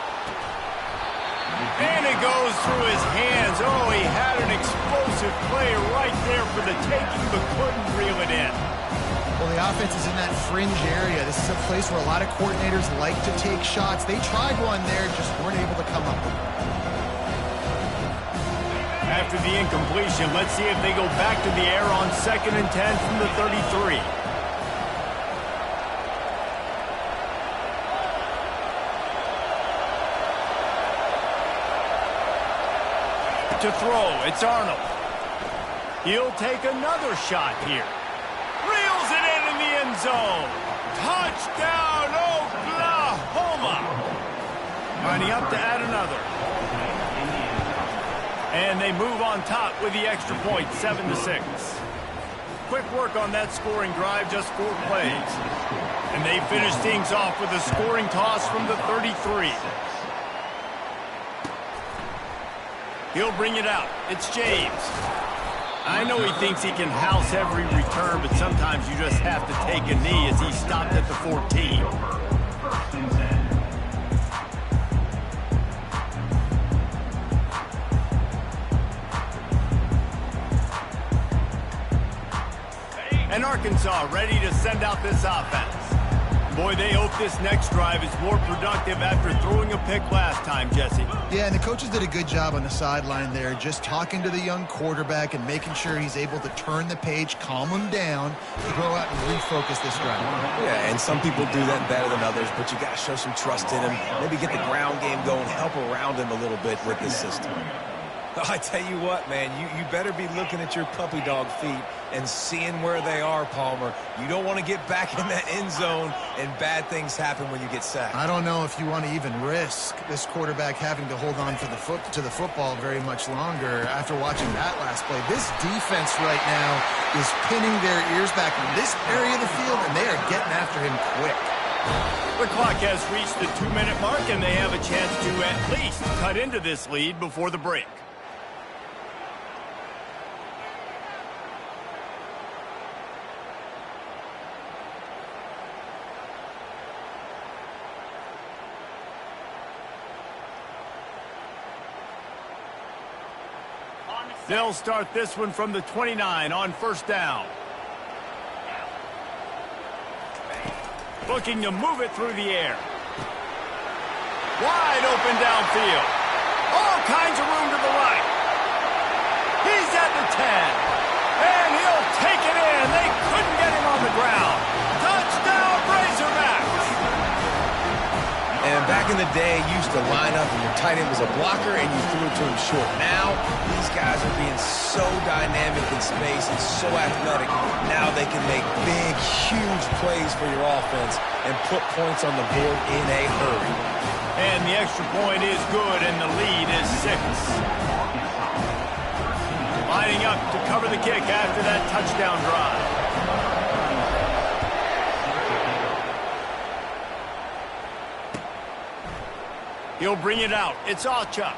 A: And it goes through his hands. Oh, he had an explosive play right there for the taking, but couldn't reel it in.
C: Well, the offense is in that fringe area. This is a place where a lot of coordinators like to take shots. They tried one there, just weren't able to come up with it.
A: After the incompletion, let's see if they go back to the air on 2nd and 10 from the 33. To throw, it's Arnold. He'll take another shot here. Reels it in the end zone. Touchdown, Oklahoma. Lining up to add another. And they move on top with the extra point, 7-6. Quick work on that scoring drive, just 4 plays. And they finish things off with a scoring toss from the 33. He'll bring it out. It's James. I know he thinks he can house every return, but sometimes you just have to take a knee as he stopped at the 14. Arkansas ready to send out this offense. Boy, they hope this next drive is more productive after throwing a pick last time, Jesse.
C: Yeah, and the coaches did a good job on the sideline there, just talking to the young quarterback and making sure he's able to turn the page, calm him down, to go out and refocus this drive.
B: Yeah, and some people do that better than others, but you got to show some trust in him. Maybe get the ground game going, help around him a little bit with this system. I tell you what, man, you better be looking at your puppy dog feet and seeing where they are, Palmer. You don't want to get back in that end zone and bad things happen when you get sacked.
C: I don't know if you want to even risk this quarterback having to hold on for to the football very much longer after watching that last play. This defense right now is pinning their ears back in this area of the field, and they are getting after him quick.
A: The clock has reached the 2-minute mark, and they have a chance to at least cut into this lead before the break. They'll start this one from the 29 on first down. Looking to move it through the air. Wide open downfield. All kinds of room to the right. He's at the 10. And he'll take it in. They couldn't get him on the ground. Touchdown, Razorbacks!
B: And back in the day, you used to line up and your tight end was a blocker and you threw it to him short. Now, these guys are being so dynamic in space and so athletic. Now they can make big, huge plays for your offense and put points on the board in a hurry.
A: And the extra point is good, and the lead is 6. Lining up to cover the kick after that touchdown drive. He'll bring it out. It's Alchuk.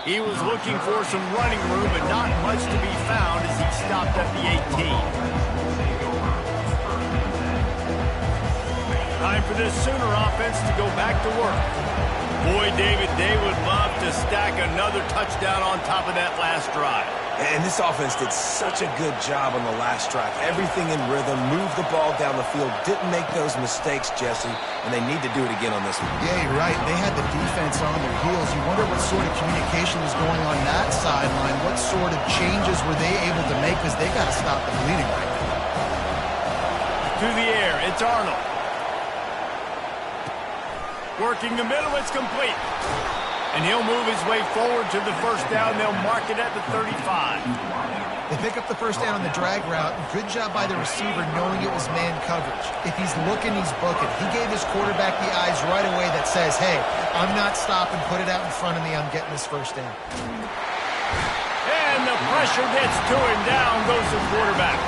A: He was looking for some running room, but not much to be found as he stopped at the 18. Time for this Sooner offense to go back to work. Boy, David, they would love to stack another touchdown on top of that last drive.
B: And this offense did such a good job on the last drive. Everything in rhythm, moved the ball down the field, didn't make those mistakes, Jesse, and they need to do it again on this one.
C: Yeah, you're right. They had the defense on their heels. You wonder what sort of communication was going on that sideline. What sort of changes were they able to make, because they got to stop the bleeding right now.
A: To the air, it's Arnold. Working the middle, it's complete. And he'll move his way forward to the first down. They'll mark it at the 35.
C: They pick up the first down on the drag route. Good job by the receiver knowing it was man coverage. If he's looking, he's booking. He gave his quarterback the eyes right away that says, hey, I'm not stopping. Put it out in front of me. I'm getting this first down.
A: And the pressure gets to him. Down goes the quarterback.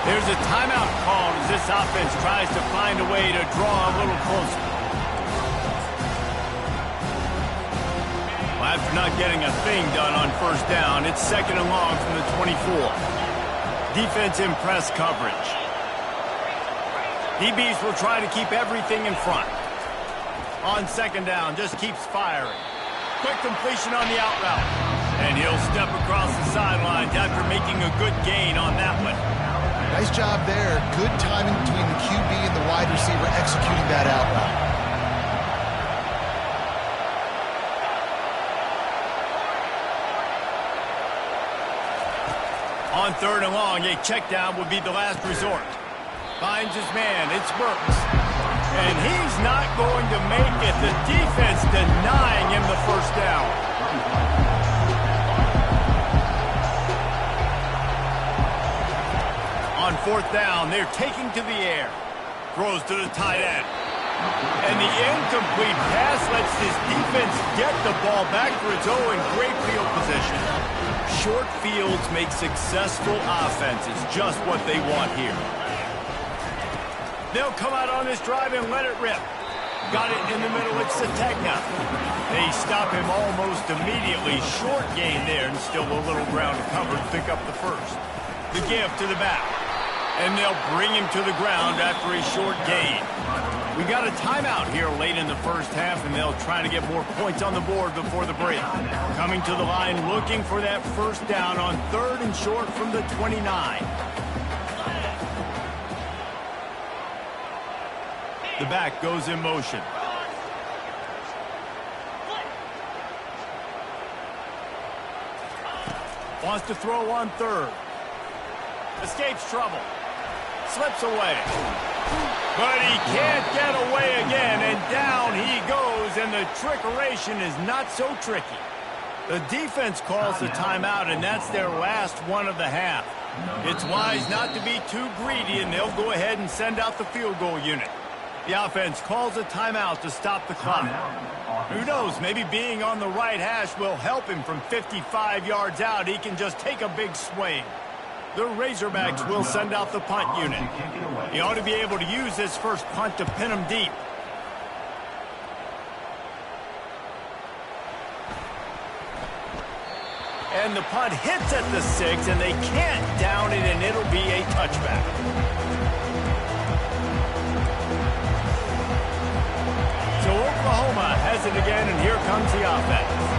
A: There's a timeout called as this offense tries to find a way to draw a little closer. After not getting a thing done on first down, it's 2nd and long from the 24. Defense in press coverage. DBs will try to keep everything in front. On 2nd down, just keeps firing. Quick completion on the out route. And he'll step across the sidelines after making a good gain on that one.
C: Nice job there. Good timing between the QB and the wide receiver executing that out route.
A: On 3rd and long, a check down would be the last resort. Finds his man, it's Burks. And he's not going to make it. The defense denying him the first down. On 4th down, they're taking to the air. Throws to the tight end. And the incomplete pass lets this defense get the ball back for its own in great field position. Short fields make successful offenses just what they want here. They'll come out on this drive and let it rip. Got it in the middle, it's Sategna. They stop him almost immediately. Short gain there and still a little ground to cover to pick up the first. The give to the back. And they'll bring him to the ground after a short gain. We got a timeout here late in the first half, and they'll try to get more points on the board before the break. Coming to the line, looking for that first down on 3rd and short from the 29. The back goes in motion. Wants to throw on 3rd. Escapes trouble. Slips away. But he can't get away again, and down he goes, and the trickeration is not so tricky. The defense calls the timeout, and that's their last one of the half. It's wise not to be too greedy, and they'll go ahead and send out the field goal unit. The offense calls a timeout to stop the clock. Who knows, maybe being on the right hash will help him from 55 yards out. He can just take a big swing. The Razorbacks will send out the punt unit. He ought to be able to use this first punt to pin him deep. And the punt hits at the 6, and they can't down it, and it'll be a touchback. So Oklahoma has it again, and here comes the offense.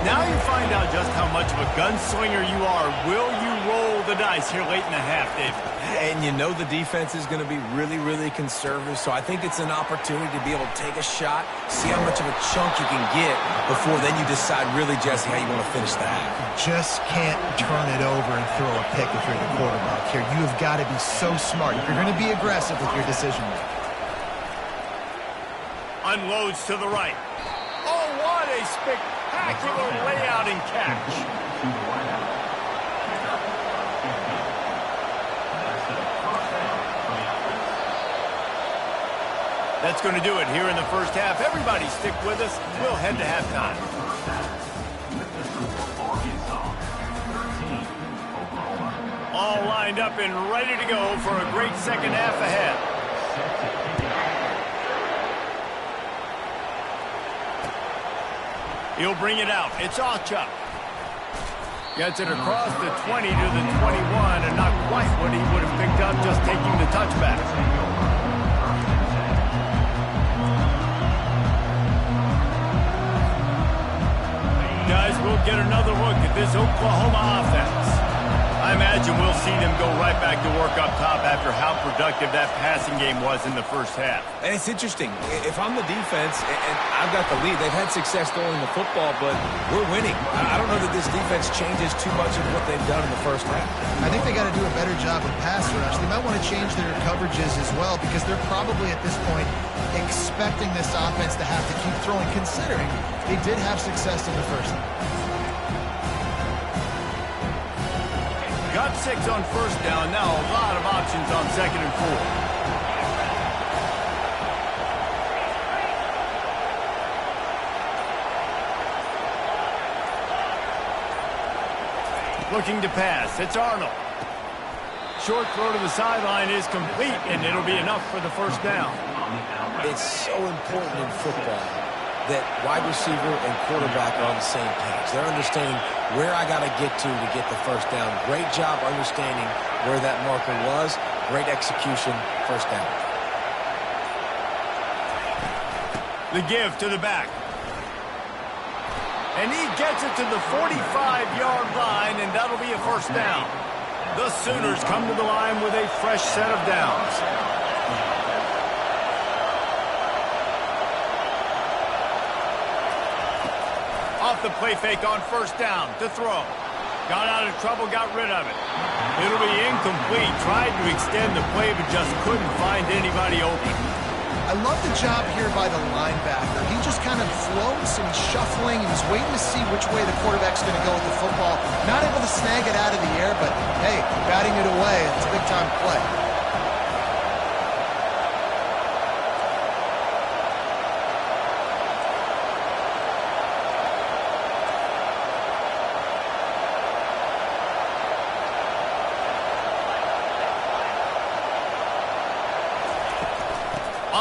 A: Now you find out just how much of a gunslinger you are. Will you roll the dice here late in the half, David?
B: And you know the defense is going to be really, really conservative, so I think it's an opportunity to be able to take a shot, see how much of a chunk you can get before then you decide really, Jesse, how you want to finish the half.
C: Just can't turn it over and throw a pick if you're the quarterback here. You have got to be so smart. If you're going to be aggressive with your decision making.
A: Unloads to the right. Oh, what a spectacular layout and catch. That's going to do it here in the first half. Everybody stick with us. We'll head to halftime. All lined up and ready to go for a great second half ahead. He'll bring it out. It's Ochuk. Gets it across the 20 to the 21, and not quite what he would have picked up just taking the touchback. Guys, we'll get another look at this Oklahoma offense. I imagine we'll see them go right back to work up top after how productive that passing game was in the first half.
B: And it's interesting. If I'm the defense and I've got the lead, they've had success throwing the football, but we're winning. I don't know that this defense changes too much of what they've done in the first half.
C: I think they got to do a better job with pass rush. They might want to change their coverages as well because they're probably at this point expecting this offense to have to keep throwing, considering they did have success in the first half.
A: Got 6 on first down. Now a lot of options on 2nd and 4. Looking to pass. It's Arnold. Short throw to the sideline is complete, and it'll be enough for the first down.
B: It's so important in football that wide receiver and quarterback are on the same page. They're understanding where I got to get the first down. Great job understanding where that marker was. Great execution, first down.
A: The give to the back. And he gets it to the 45-yard line, and that'll be a first down. The Sooners come to the line with a fresh set of downs. Off the play fake on first down to throw. Got out of trouble, got rid of it. It'll be incomplete. Tried to extend the play, but just couldn't find anybody open.
C: I love the job here by the linebacker. He just kind of floats and he's shuffling and he's waiting to see which way the quarterback's going to go with the football. Not able to snag it out of the air, but hey, batting it away. It's a big-time play.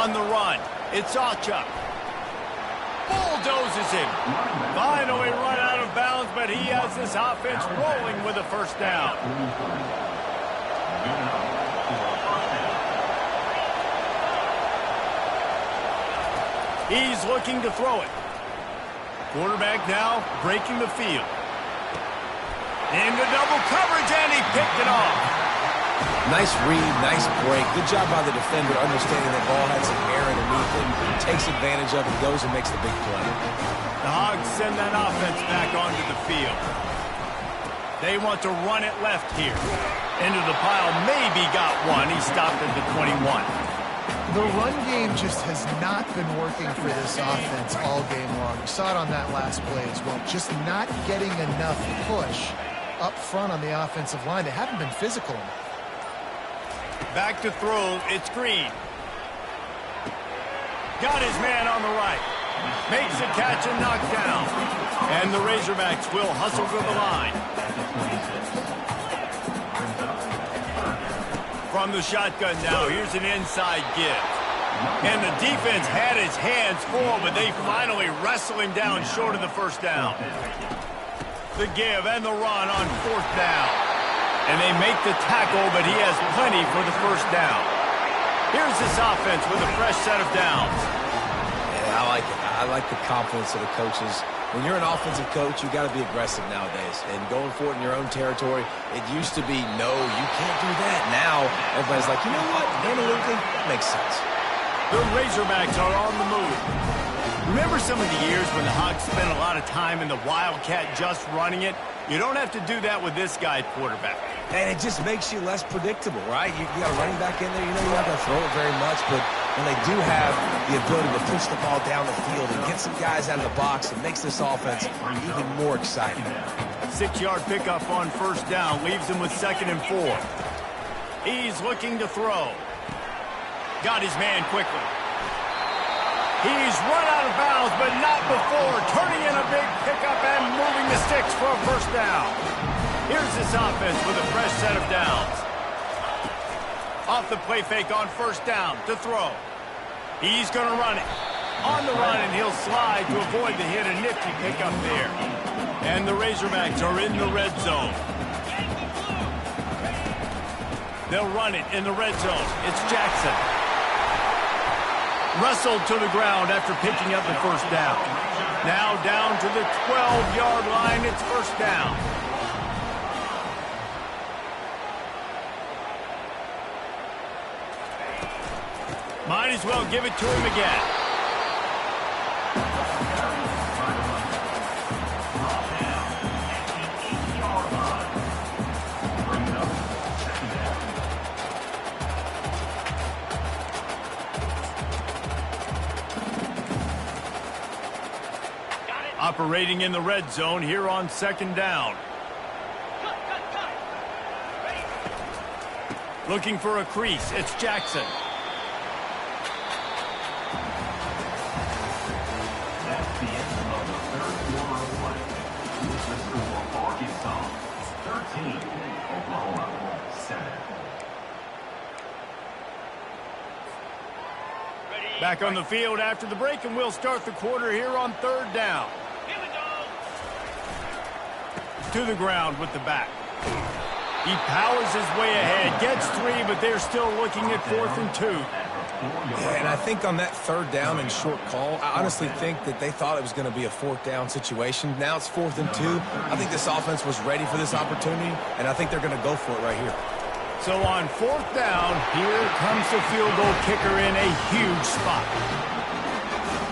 A: On the run, it's Ochuk. Bulldozes him. Finally run out of bounds, but he has this offense rolling with a first down. He's looking to throw it. Quarterback now breaking the field. Into double coverage, and he picked it off.
B: Nice read, nice break. Good job by the defender understanding that ball had some air underneath him. Takes advantage of it, goes and makes the big play.
A: The Hogs send that offense back onto the field. They want to run it left here. Into the pile, maybe got one. He stopped at the 21.
C: The run game just has not been working for this offense all game long. You saw it on that last play as well. Just not getting enough push up front on the offensive line. They haven't been physical enough.
A: Back to throw, it's Green. Got his man on the right. Makes a catch and knocked down. And the Razorbacks will hustle to the line. From the shotgun now, here's an inside give. And the defense had his hands full, but they finally wrestle him down short of the first down. The give and the run on fourth down. And they make the tackle, but he has plenty for the first down. Here's this offense with a fresh set of downs.
B: Yeah, I like it. I like the confidence of the coaches. When you're an offensive coach, you got to be aggressive nowadays. And going for it in your own territory, it used to be, no, you can't do that. Now, everybody's like, you know what? Analytically, that makes sense.
A: The Razorbacks are on the move. Remember some of the years when the Hogs spent a lot of time in the Wildcat just running it? You don't have to do that with this guy at quarterback.
B: And it just makes you less predictable, right? You got a running back in there. You know you're not going to throw it very much, but when they do have the ability to push the ball down the field and get some guys out of the box, it makes this offense even more exciting.
A: 6-yard pickup on first down leaves him with 2nd and 4. He's looking to throw. Got his man quickly. He's run out of bounds, but not before turning in a big pickup and moving the sticks for a first down. Here's this offense with a fresh set of downs. Off the play fake on first down to throw. He's going to run it. On the run, and he'll slide to avoid the hit. A nifty pickup there. And the Razorbacks are in the red zone. They'll run it in the red zone. It's Jackson. Wrestled to the ground after picking up the first down. Now down to the 12-yard line. It's first down. Might as well give it to him again. Operating in the red zone here on 2nd down. Looking for a crease. It's Jackson.
D: That's the end of the third quarter of play. The score, Arkansas 13, Oklahoma 7.
A: Back on the field after the break, and we'll start the quarter here on 3rd down. To the ground with the back. He powers his way ahead, gets 3, but they're still looking at 4th and 2.
B: Yeah, and I think on that 3rd down and short call, I honestly think that they thought it was going to be a 4th down situation. Now it's 4th and 2. I think this offense was ready for this opportunity, and I think they're going to go for it right here.
A: So on 4th down, here comes the field goal kicker in a huge spot.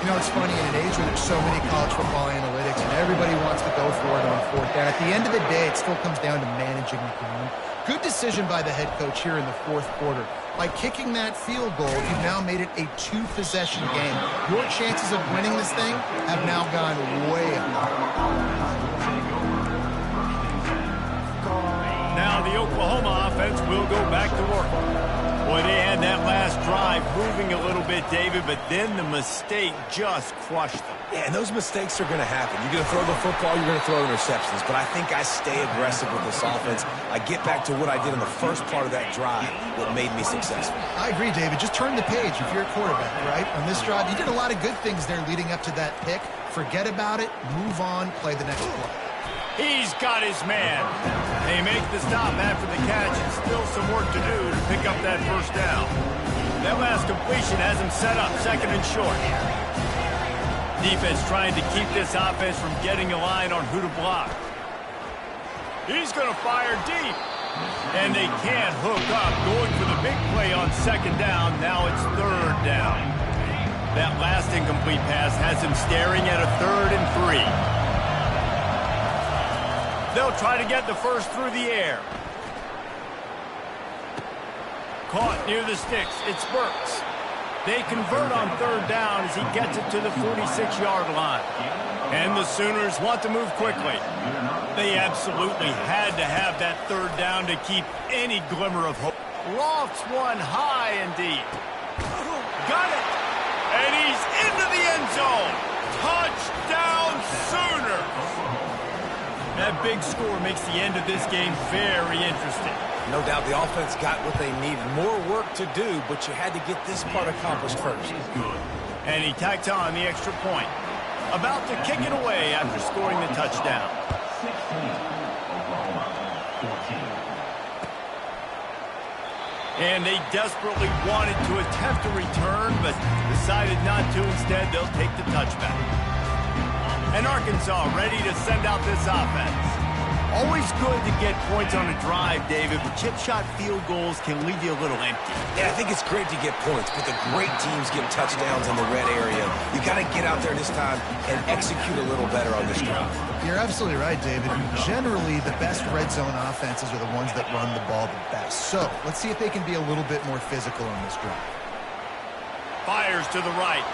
C: You know, it's funny, in an age where there's so many college football analytics and everybody wants to go for it on 4th down, at the end of the day, it still comes down to managing the game. Good decision by the head coach here in the 4th quarter. By kicking that field goal, you've now made it a 2-possession game. Your chances of winning this thing have now gone way up.
A: Now the Oklahoma offense will go back to work. Boy, they had that last drive moving a little bit, David, but then the mistake just crushed them.
B: Yeah, and those mistakes are going to happen. You're going to throw the football, you're going to throw interceptions. But I think I stay aggressive with this offense. I get back to what I did in the first part of that drive that made me successful.
C: I agree, David. Just turn the page if you're a quarterback, right? On this drive, you did a lot of good things there leading up to that pick. Forget about it, move on, play the next play.
A: He's got his man. They make the stop after the catch, and still some work to do to pick up that first down. That last completion has him set up 2nd and short. Defense trying to keep this offense from getting a line on who to block. He's going to fire deep. And they can't hook up. Going for the big play on second down. Now it's third down. That last incomplete pass has him staring at a 3rd and 3. They'll try to get the first through the air. Caught near the sticks. It's Burks. They convert on third down as he gets it to the 46-yard line. And the Sooners want to move quickly. They absolutely had to have that third down to keep any glimmer of hope. Lofts one high and deep. Got it. And he's into the end zone. Touchdown Sooners. That big score makes the end of this game very interesting.
B: No doubt the offense got what they needed. More work to do, but you had to get this part accomplished first.
A: And he tacked on the extra point. About to kick it away after scoring the touchdown.
D: 16, Oklahoma, 14.
A: And they desperately wanted to attempt a return, but decided not to. Instead, they'll take the touchback. And Arkansas ready to send out this offense. Always good to get points on a drive, David, but chip shot field goals can leave you a little empty.
B: Yeah, I think it's great to get points, but the great teams get touchdowns in the red area. You got to get out there this time and execute a little better on this drive.
C: You're absolutely right, David. Generally, the best red zone offenses are the ones that run the ball the best. So let's see if they can be a little bit more physical on this drive.
A: Fires to the right.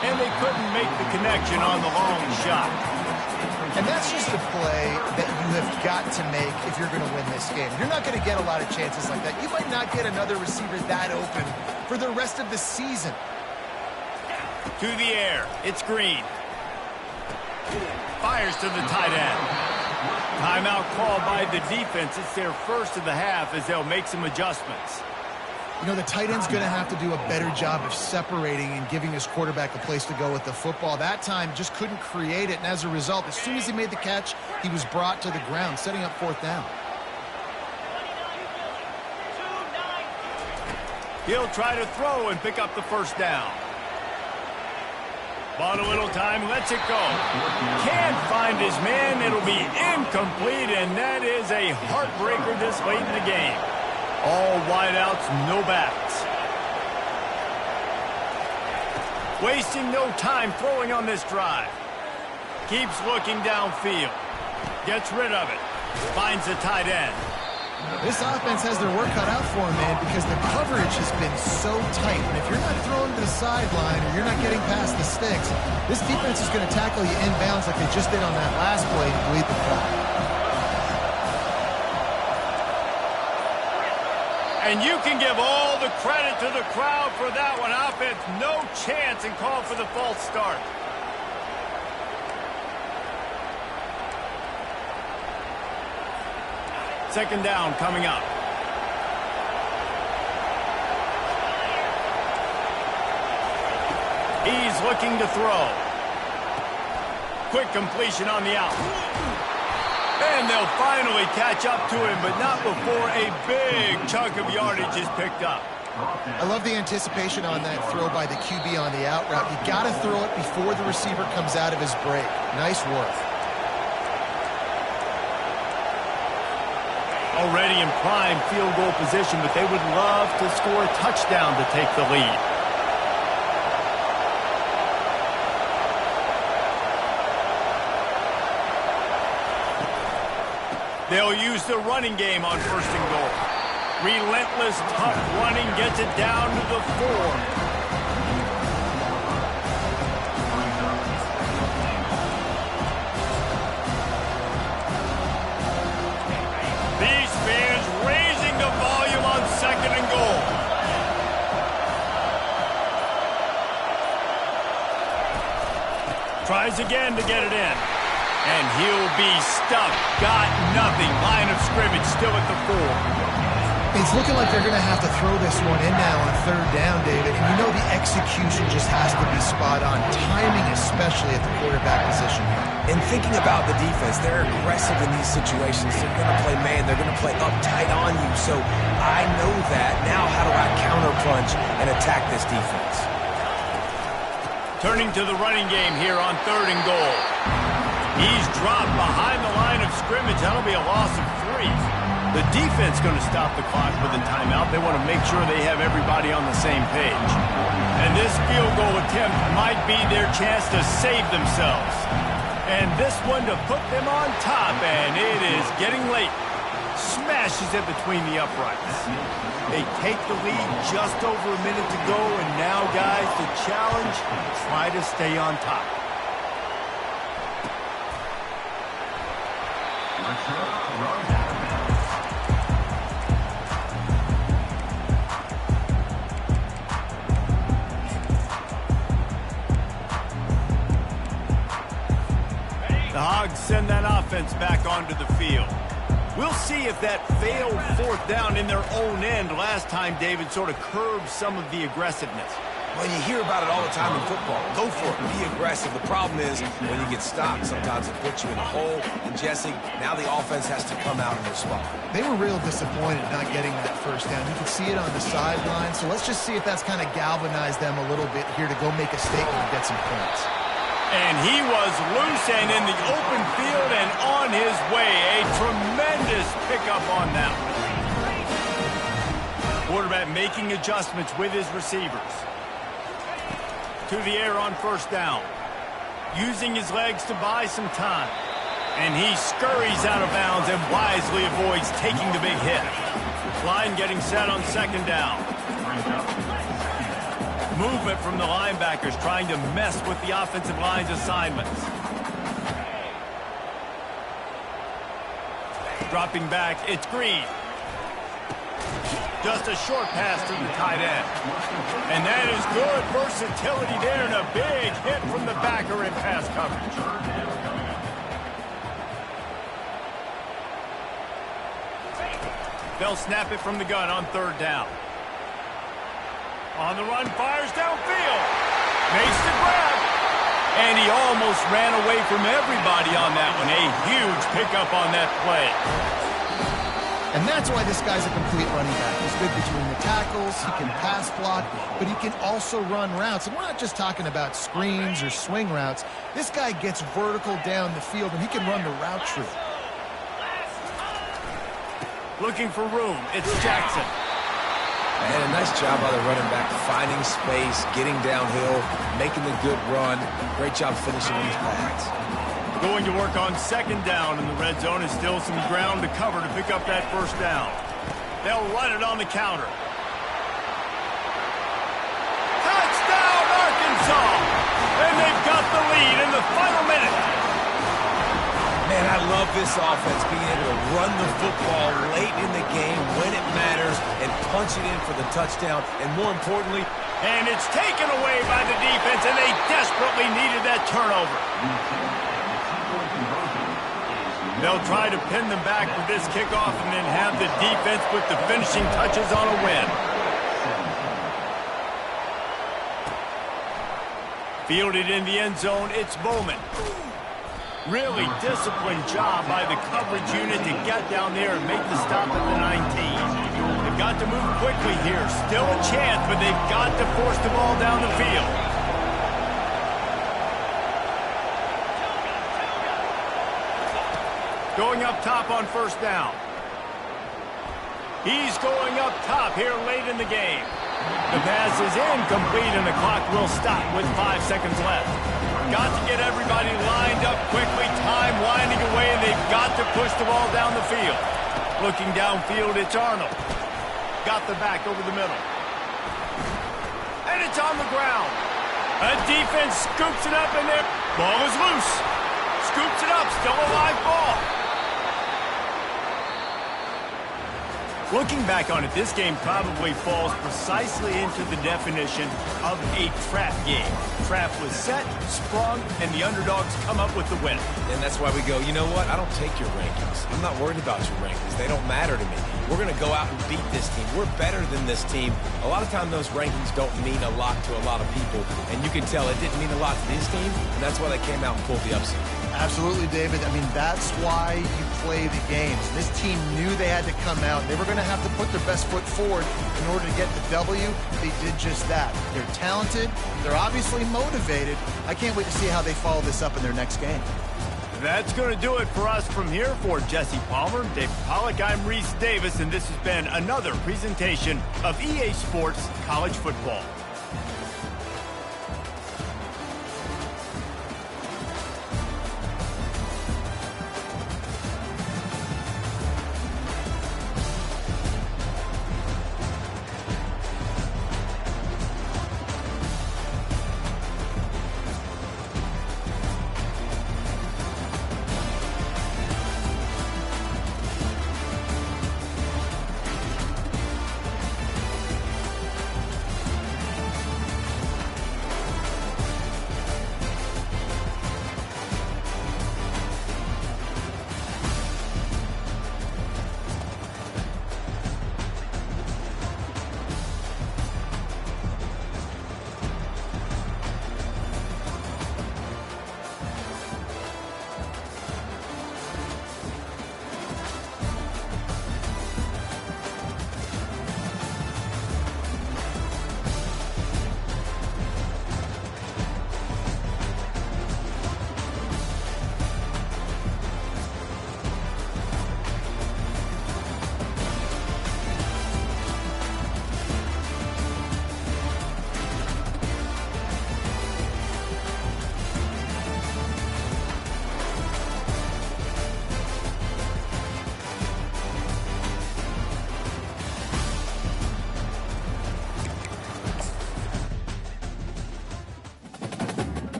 A: And they couldn't make the connection on the long shot.
C: And that's just a play that you have got to make if you're going to win this game. You're not going to get a lot of chances like that. You might not get another receiver that open for the rest of the season.
A: To the air. It's Green. Fires to the tight end. Timeout called by the defense. It's their first of the half as they'll make some adjustments.
C: You know, the tight end's going to have to do a better job of separating and giving his quarterback a place to go with the football. That time just couldn't create it, and as a result, as soon as he made the catch, he was brought to the ground, setting up fourth down.
A: He'll try to throw and pick up the first down. Bought a little time, lets it go. Can't find his man. It'll be incomplete, and that is a heartbreaker this late in the game. All wideouts, no backs. Wasting no time throwing on this drive. Keeps looking downfield. Gets rid of it. Finds the tight end.
C: This offense has their work cut out for them, man, because the coverage has been so tight. And if you're not throwing to the sideline or you're not getting past the sticks, this defense is going to tackle you inbounds like they just did on that last play to bleed the clock.
A: And you can give all the credit to the crowd for that one. Offense, no chance, and call for the false start. Second down coming up. He's looking to throw. Quick completion on the out. And they'll finally catch up to him, but not before a big chunk of yardage is picked up.
C: I love the anticipation on that throw by the QB on the out route. You got to throw it before the receiver comes out of his break. Nice work.
A: Already in prime field goal position, but they would love to score a touchdown to take the lead. They'll use the running game on first and goal. Relentless, tough running gets it down to the 4. These fans raising the volume on second and goal. Tries again to get it in. And he'll be stuffed. Got nothing. Line of scrimmage still at the 4.
C: It's looking like they're going to have to throw this one in now on third down, David. And you know the execution just has to be spot on. Timing, especially at the quarterback position here.
B: And thinking about the defense, they're aggressive in these situations. They're going to play man. They're going to play up tight on you. So I know that. Now how do I counterpunch and attack this defense?
A: Turning to the running game here on 3rd and goal. He's dropped behind the line of scrimmage. That'll be a loss of 3. The defense going to stop the clock with a timeout. They want to make sure they have everybody on the same page. And this field goal attempt might be their chance to save themselves. And this one to put them on top, and it is getting late. Smashes it between the uprights. They take the lead just over a minute to go, and now, guys, the challenge, try to stay on top. The Hogs send that offense back onto the field. We'll see if that failed 4th down in their own end last time, David, sort of curbed some of the aggressiveness.
B: Well, you hear about it all the time in football. Go for it. Be aggressive. The problem is when you get stopped, sometimes it puts you in a hole. And, Jesse, now the offense has to come out and respond.
C: They were real disappointed not getting that 1st down. You can see it on the sideline. So let's just see if that's kind of galvanized them a little bit here to go make a statement and get some points.
A: And he was loose and in the open field and on his way. A tremendous pickup on that one. Quarterback making adjustments with his receivers. To the air on 1st down. Using his legs to buy some time. And he scurries out of bounds and wisely avoids taking the big hit. Line getting set on 2nd down. Movement from the linebackers trying to mess with the offensive line's assignments. Dropping back, it's Green. Just a short pass to the tight end. And that is good versatility there and a big hit from the backer in pass coverage. They'll snap it from the gun on 3rd down. On the run, fires downfield. Makes the grab. And he almost ran away from everybody on that one. A huge pickup on that play.
C: And that's why this guy's a complete running back. He's good between the tackles, he can pass block, but he can also run routes. And we're not just talking about screens or swing routes. This guy gets vertical down the field, and he can run the route tree.
A: Looking for room, it's Jackson.
B: And a nice job by the running back, finding space, getting downhill, making the good run. Great job finishing these pads.
A: Going to work on 2nd down in the red zone. Is still some ground to cover to pick up that 1st down. They'll run it on the counter. Touchdown, Arkansas! And they've got the lead in the final minute.
B: Man, I love this offense, being able to run the football late in the game when it matters and punch it in for the touchdown, and more importantly,
A: and it's taken away by the defense, and they desperately needed that turnover. They'll try to pin them back with this kickoff and then have the defense put the finishing touches on a win. Fielded in the end zone, it's Bowman. Really disciplined job by the coverage unit to get down there and make the stop at the 19. They've got to move quickly here. Still a chance, but they've got to force the ball down the field. Going up top on 1st down. He's going up top here late in the game. The pass is incomplete, and the clock will stop with 5 seconds left. Got to get everybody lined up quickly, time winding away, and they've got to push the ball down the field. Looking downfield, it's Arnold. Got the back over the middle. And it's on the ground. A defense scoops it up in there. Ball is loose. Scoops it up, still a live ball. Looking back on it, this game probably falls precisely into the definition of a trap game. Trap was set, sprung, and the underdogs come up with the win.
B: And that's why we go, you know what? I don't take your rankings. I'm not worried about your rankings. They don't matter to me. We're going to go out and beat this team. We're better than this team. A lot of times those rankings don't mean a lot to a lot of people, and you can tell it didn't mean a lot to this team, and that's why they came out and pulled the upset.
C: Absolutely, David. I mean, that's why you play the games. This team knew they had to come out. They were going to have to put their best foot forward in order to get the W. They did just that. They're talented. They're obviously motivated. I can't wait to see how they follow this up in their next game.
A: That's going to do it for us from here. For Jesse Palmer, David Pollack, I'm Reese Davis, and this has been another presentation of EA Sports College Football.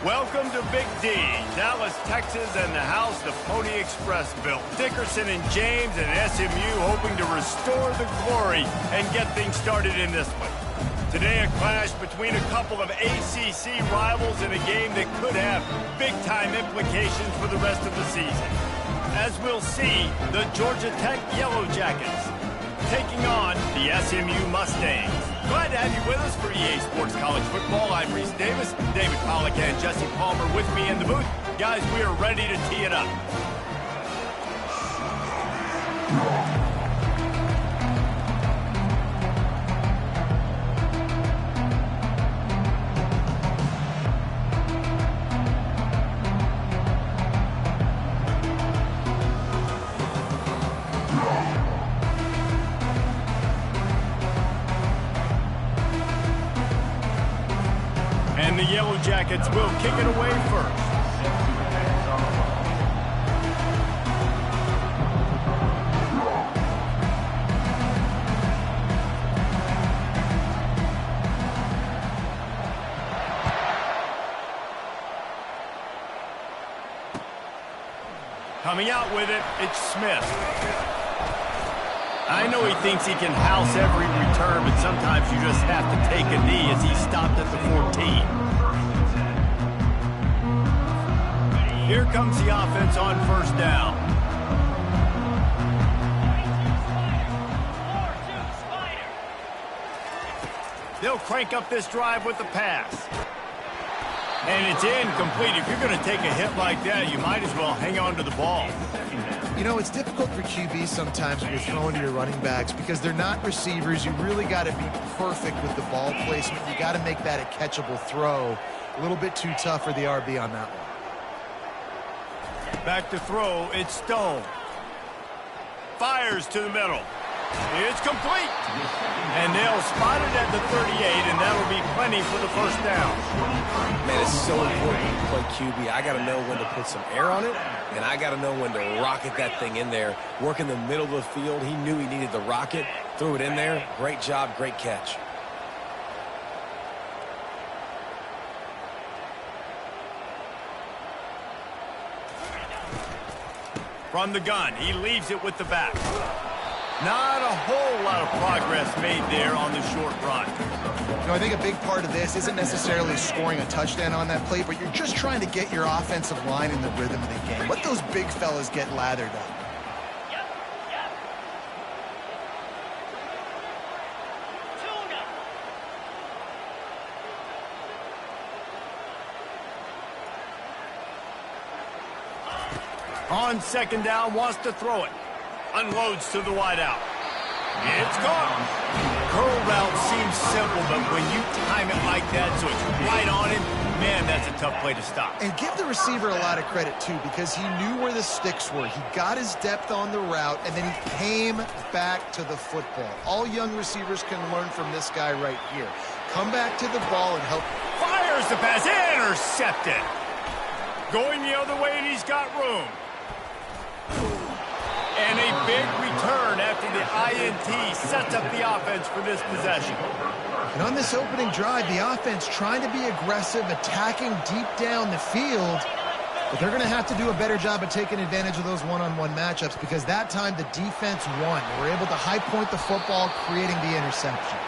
A: Welcome to Big D, Dallas, Texas, and the house the Pony Express built. Dickerson and James and SMU hoping to restore the glory and get things started in this one. Today, a clash between a couple of ACC rivals in a game that could have big-time implications for the rest of the season. As we'll see, the Georgia Tech Yellow Jackets taking on the SMU Mustangs. Glad to have you with us for EA Sports College Football. I'm Reese Davis, David Pollack and Jesse Palmer with me in the booth. Guys, we are ready to tee it up. And the Yellow Jackets will kick it away first. Coming out with it, it's Smith. I know he thinks he can house every return, but sometimes you just have to take a knee as he stopped at the 14. Here comes the offense on first down. They'll crank up this drive with the pass. And it's incomplete. If you're going to take a hit like that, you might as well hang on to the ball.
C: You know, it's difficult for QBs sometimes when you're throwing to your running backs because they're not receivers. You really got to be perfect with the ball placement. You got to make that a catchable throw. A little bit too tough for the RB on that one.
A: Back to throw, it's Stone. Fires to the middle. It's complete. And they'll spot it at the 38, and that'll be plenty for the first down.
B: Man, it's so important to play QB. I got to know when to put some air on it, and I got to know when to rocket that thing in there. Work in the middle of the field. He knew he needed the rocket. Threw it in there. Great job, great catch.
A: From the gun, he leaves it with the back. Not a whole lot of progress made there on the short run.
C: You know, I think a big part of this isn't necessarily scoring a touchdown on that play, but you're just trying to get your offensive line in the rhythm of the game. Let those big fellas get lathered up.
A: On second down, wants to throw it. Unloads to the wideout. It's gone. Curl route seems simple, but when you time it like that so it's right on him, man, that's a tough play to stop.
C: And give the receiver a lot of credit, too, because he knew where the sticks were. He got his depth on the route, and then he came back to the football. All young receivers can learn from this guy right here. Come back to the ball and help.
A: Fires the pass. Intercepted. Going the other way, and he's got room. And a big return after the INT sets up the offense for this possession.
C: And on this opening drive, the offense trying to be aggressive, attacking deep down the field. But they're going to have to do a better job of taking advantage of those one-on-one matchups because that time the defense won. They were able to high point the football, creating the interception.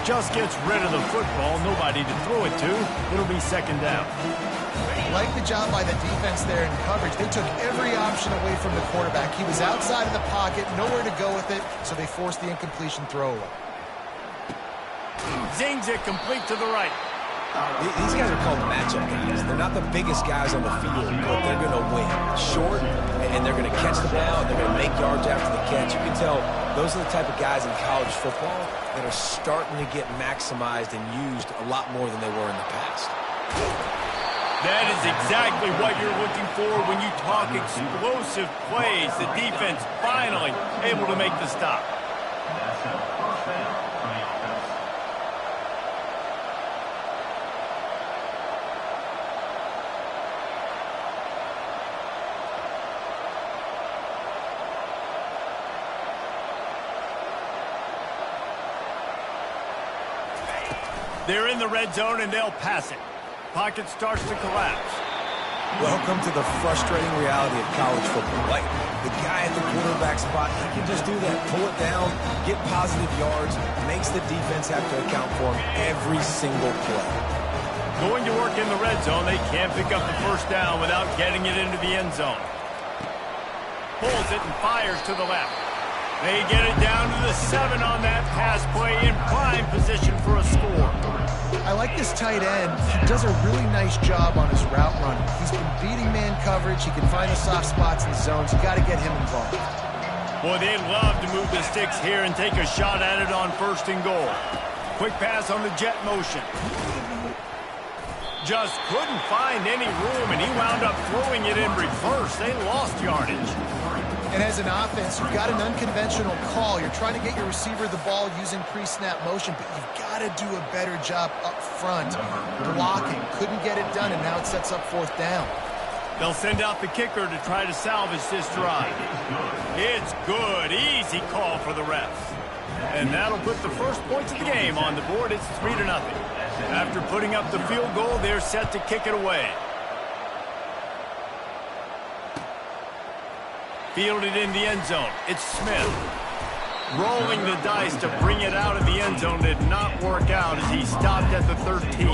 A: Just gets rid of the football, nobody to throw it to. It'll be second down.
C: Like the job by the defense there in coverage. They took every option away from the quarterback. He was outside of the pocket, nowhere to go with it, so they forced the incompletion throwaway.
A: Zings it complete to the right.
B: These guys are called matchup guys. They're not the biggest guys on the field, but they're going to win. Short, and they're going to catch the ball, and they're going to make yards after the catch. You can tell those are the type of guys in college football that are starting to get maximized and used a lot more than they were in the past.
A: That is exactly what you're looking for when you talk explosive plays. The defense finally able to make the stop.
D: That's a first down for the offense.
A: They're in the red zone, and they'll pass it. Pocket starts to collapse.
B: Welcome to the frustrating reality of college football. Like, the guy at the quarterback spot, he can just do that. Pull it down, get positive yards, makes the defense have to account for him every single play.
A: Going to work in the red zone, they can't pick up the first down without getting it into the end zone. Pulls it and fires to the left. They get it down to the 7 on that pass play in prime position for a score.
C: I like this tight end. He does a really nice job on his route running. He's been beating man coverage. He can find the soft spots in the zones. You got to get him involved.
A: Boy, they'd love to move the sticks here and take a shot at it on first and goal. Quick pass on the jet motion. Just couldn't find any room, and he wound up throwing it in reverse. They lost yardage.
C: And as an offense, you've got an unconventional call. You're trying to get your receiver the ball using pre-snap motion, but you've got to do a better job up front blocking. Couldn't get it done, and now it sets up fourth down.
A: They'll send out the kicker to try to salvage this drive. It's good. Easy call for the refs. And that'll put the first points of the game on the board. It's 3-0. After putting up the field goal, they're set to kick it away. Fielded in the end zone. It's Smith. Rolling the dice to bring it out of the end zone did not work out as he stopped at the 13.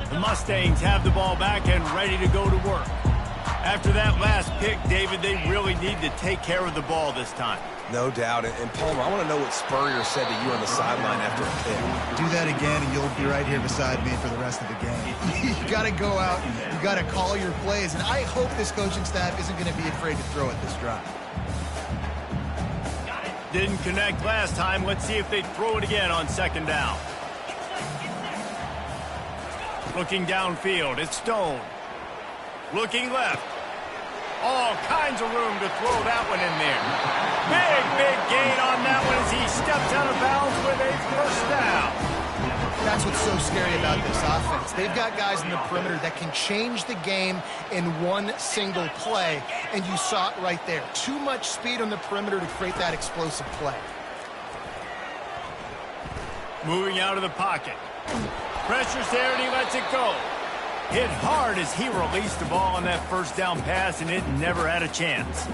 A: The Mustangs have the ball back and ready to go to work. After that last pick, David, they really need to take care of the ball this time.
B: No doubt. And Palmer, I want to know what Spurrier said to you on the sideline after a pick.
C: Do that again, and you'll be right here beside me for the rest of the game. You got to go out. You got to call your plays, and I hope this coaching staff isn't going to be afraid to throw it this drive.
A: Didn't connect last time. Let's see if they throw it again on second down. Looking downfield, it's Stone. Looking left. All kinds of room to throw that one in there. Big gain on that one as he steps out of bounds with a first down.
C: That's what's so scary about this offense. They've got guys in the perimeter that can change the game in one single play, and you saw it right there. Too much speed on the perimeter to create that explosive play.
A: Moving out of the pocket. Pressure's there, and he lets it go. Hit hard as he released the ball on that first down pass, and it never had a chance.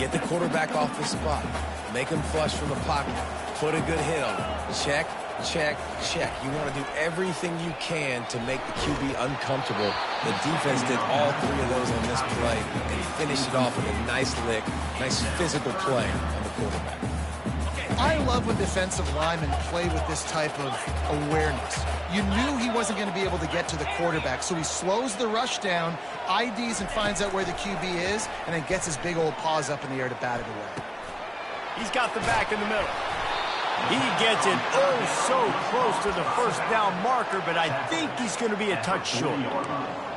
B: Get the quarterback off the spot. Make him flush from the pocket. Put a good hit on him. Check, check, check. You want to do everything you can to make the QB uncomfortable. The defense did all three of those on this play and finished it off with a nice lick, nice physical play on the quarterback.
C: I love when defensive linemen play with this type of awareness. You knew he wasn't going to be able to get to the quarterback, so he slows the rush down, IDs and finds out where the QB is, and then gets his big old paws up in the air to bat it away.
A: He's got the back in the middle. He gets it so close to the first down marker, but I think he's going to be a touch short.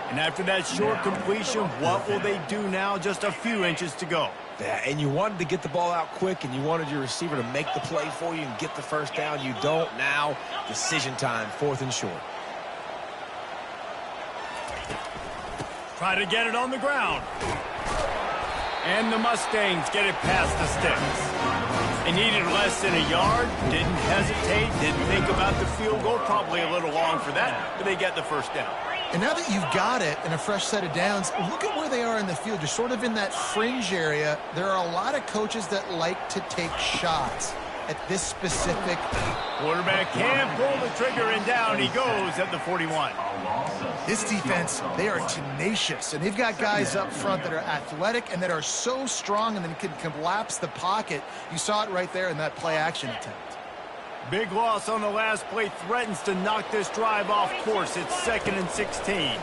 A: And after that short completion, what will they do now? Just a few inches to go.
B: Yeah, and you wanted to get the ball out quick, and you wanted your receiver to make the play for you and get the first down. You don't now. Decision time, 4th and short.
A: Try to get it on the ground. And the Mustangs get it past the sticks. They needed less than a yard, didn't hesitate, didn't think about the field goal. Probably a little long for that, but they get the first down.
C: And now that you've got it and a fresh set of downs, look at where they are in the field. You're sort of in that fringe area. There are a lot of coaches that like to take shots at this specific.
A: Quarterback can't pull the trigger, and down he goes at the 41.
C: This defense, they are tenacious, and they've got guys up front that are athletic and that are so strong and then can collapse the pocket. You saw it right there in that play-action attempt.
A: Big loss on the last play, threatens to knock this drive off course. It's 2nd and 16.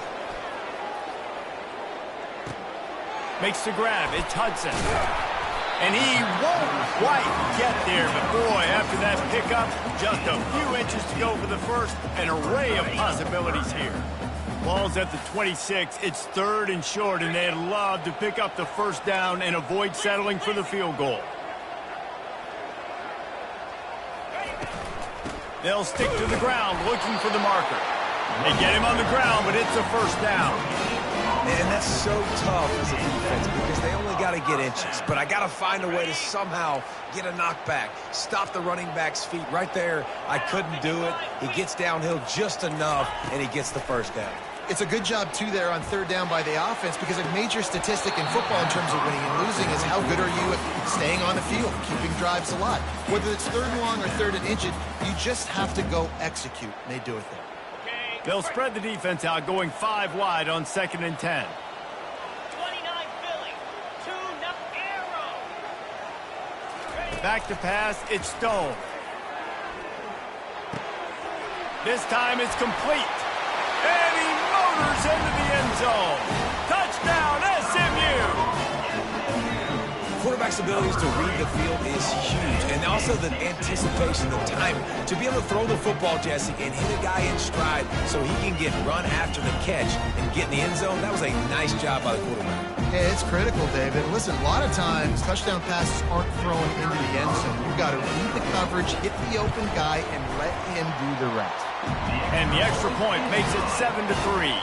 A: Makes the grab. It's Hudson. And he won't quite get there. But, boy, after that pickup, just a few inches to go for the first. An array of possibilities here. Ball's at the 26. It's 3rd and short, and they'd love to pick up the first down and avoid settling for the field goal. They'll stick to the ground looking for the marker. They get him on the ground, but it's a first down.
B: And that's so tough as a defense because they only got to get inches. But I got to find a way to somehow get a knockback, stop the running back's feet. Right there, I couldn't do it. He gets downhill just enough, and he gets the first down.
C: It's a good job, too, there on 3rd down by the offense because a major statistic in football in terms of winning and losing is how good are you at staying on the field, keeping drives alive. Whether it's 3rd and long or 3rd and inches, you just have to go execute, and they do it there.
A: They'll spread the defense out, going 5 wide on 2nd and 10.
E: 29 Philly, 2 arrow.
A: Back to pass, it's Stone. This time it's complete. And he motors into the end zone. Touchdown, SMU!
B: Quarterback's abilities to read the field is huge, and also the anticipation, the timing. To be able to throw the football, Jesse, and hit a guy in stride so he can get run after the catch and get in the end zone, that was a nice job by the quarterback.
C: Yeah, it's critical, David. Listen, a lot of times touchdown passes aren't thrown into the end zone. You've got to read the coverage, hit the open guy, and let him do the rest.
A: And the extra point makes it 7-3.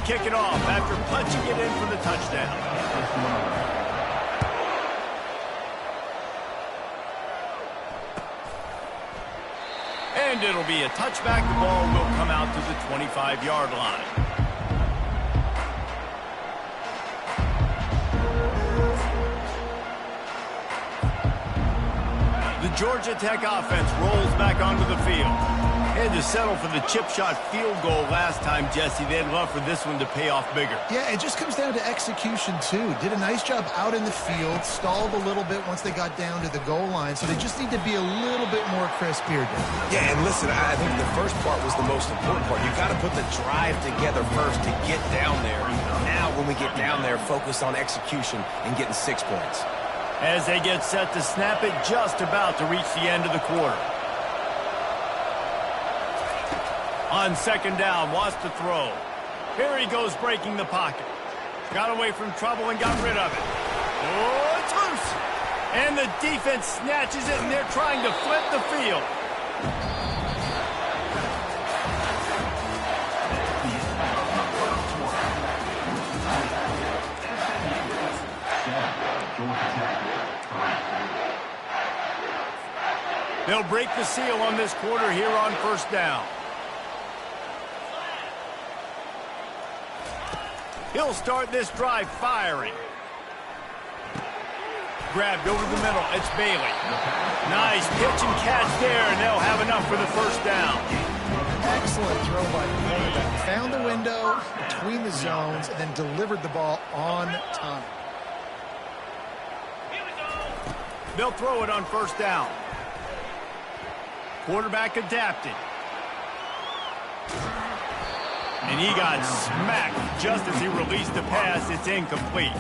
A: kick it off after punching it in for the touchdown. And it'll be a touchback. The ball will come out to the 25-yard line. The Georgia Tech offense rolls back onto the field. They had to settle for the chip shot field goal last time, Jesse. They'd love for this one to pay off bigger.
C: Yeah, it just comes down to execution, too. Did a nice job out in the field, stalled a little bit once they got down to the goal line, so they just need to be a little bit more crisp here, Derv.
B: Yeah, and listen, I think the first part was the most important part. You've got to put the drive together first to get down there. Now, when we get down there, focus on execution and getting 6 points.
A: As they get set to snap it, just about to reach the end of the quarter. On second down, wants to throw. Here he goes breaking the pocket. Got away from trouble and got rid of it. Oh, it's loose. And the defense snatches it, and they're trying to flip the field. They'll break the seal on this quarter here on first down. He'll start this drive firing. Grabbed over the middle. It's Bailey. Nice pitch and catch there, and they'll have enough for the first down.
C: Excellent throw by the quarterback. Found the window between the zones and then delivered the ball on time.
A: They'll throw it on first down. Quarterback adapted. And he got smacked just as he released the pass. It's incomplete.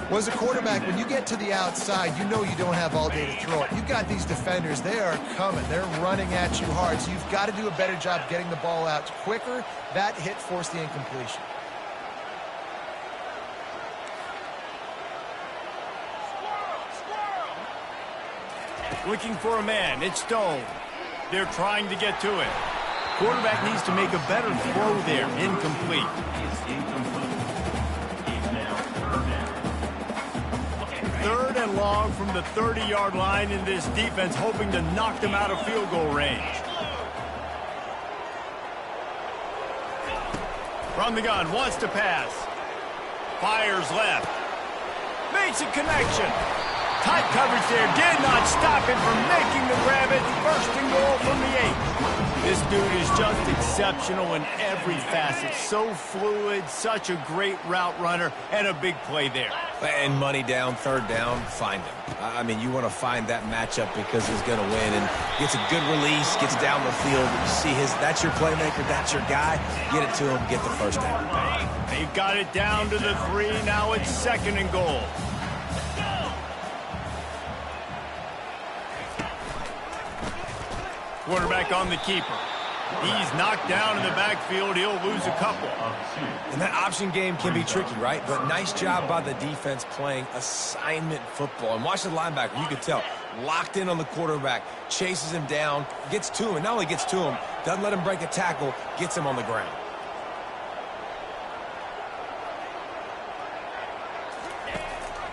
C: Well, as a quarterback, when you get to the outside, you know you don't have all day to throw it. You've got these defenders. They are coming. They're running at you hard. So you've got to do a better job getting the ball out quicker. That hit forced the incompletion.
A: Looking for a man. It's Stone. They're trying to get to it. Quarterback needs to make a better throw there. Incomplete. Third and long from the 30-yard line, in this defense hoping to knock them out of field goal range. From the gun, wants to pass. Fires left. Makes a connection. Tight coverage there. Did not stop him from making the grab. It's first and goal from the 8. This dude is just exceptional in every facet. So fluid, such a great route runner, and a big play there.
B: And money down, third down, find him. I mean, you want to find that matchup because he's going to win. And gets a good release, gets down the field. You see that's your playmaker, that's your guy. Get it to him, get the first down.
A: They've got it down to the 3. Now it's second and goal. Quarterback on the keeper. He's knocked down in the backfield. He'll lose a couple.
B: And that option game can be tricky, right? But nice job by the defense playing assignment football. And watch the linebacker. You can tell. Locked in on the quarterback. Chases him down. Gets to him. And not only gets to him, doesn't let him break a tackle. Gets him on the ground.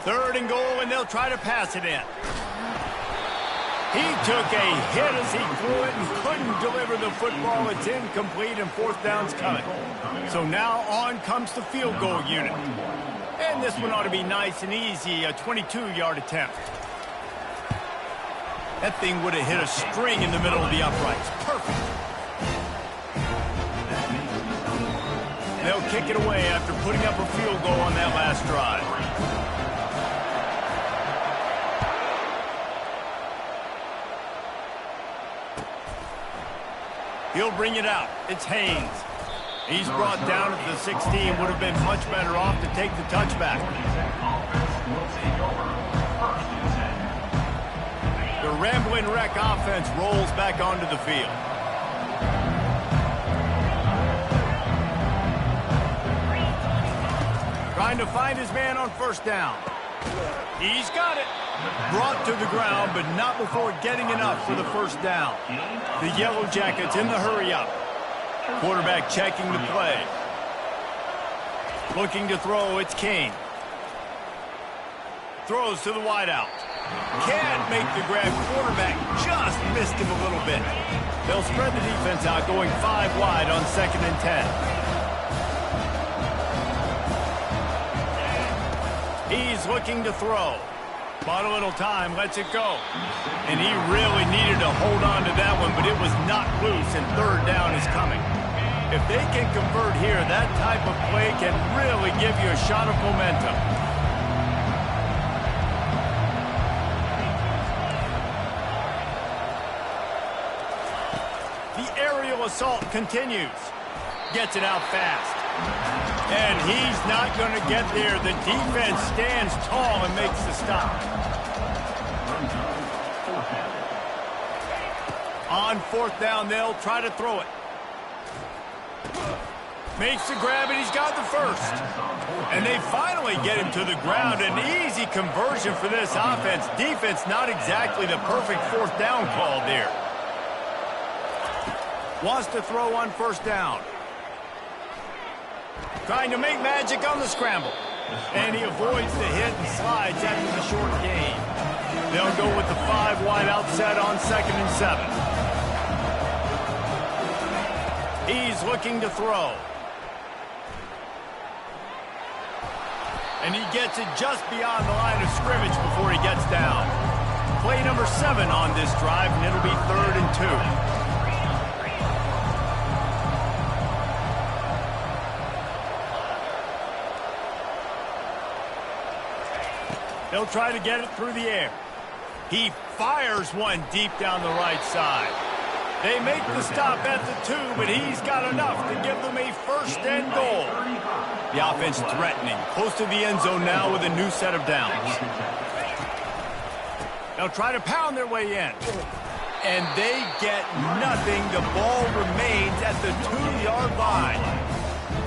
A: Third and goal, and they'll try to pass it in. He took a hit as he threw it and couldn't deliver the football. It's incomplete, and fourth down's coming. So now on comes the field goal unit. And this one ought to be nice and easy, a 22-yard attempt. That thing would have hit a string in the middle of the uprights. Perfect. They'll kick it away after putting up a field goal on that last drive. He'll bring it out. It's Haynes. He's brought down at the 16. Would have been much better off to take the touchback. The Ramblin' Wreck offense rolls back onto the field. Trying to find his man on first down. He's got it. Brought to the ground, but not before getting enough for the first down. The Yellow Jackets in the hurry-up. Quarterback checking the play. Looking to throw, it's King. Throws to the wideout. Can't make the grab. Quarterback just missed him a little bit. They'll spread the defense out, going 5 wide on 2nd and 10. He's looking to throw. Bought a little time, lets it go. And he really needed to hold on to that one, but it was knocked loose, and 3rd down is coming. If they can convert here, that type of play can really give you a shot of momentum. The aerial assault continues. Gets it out fast. And he's not going to get there. The defense stands tall and makes the stop. On 4th down, they'll try to throw it. Makes the grab, and he's got the first. And they finally get him to the ground. An easy conversion for this offense. Defense not exactly the perfect 4th down call there. Wants to throw on 1st down. Trying to make magic on the scramble. And he avoids the hit and slides after the short gain. They'll go with the 5 wide outset on 2nd and 7. He's looking to throw. And he gets it just beyond the line of scrimmage before he gets down. Play number 7 on this drive, and it'll be 3rd and 2. They'll try to get it through the air. He fires one deep down the right side. They make the stop at the 2, but he's got enough to give them a 1st and goal. The offense threatening, close to the end zone now with a new set of downs. They'll try to pound their way in. And they get nothing. The ball remains at the 2-yard line.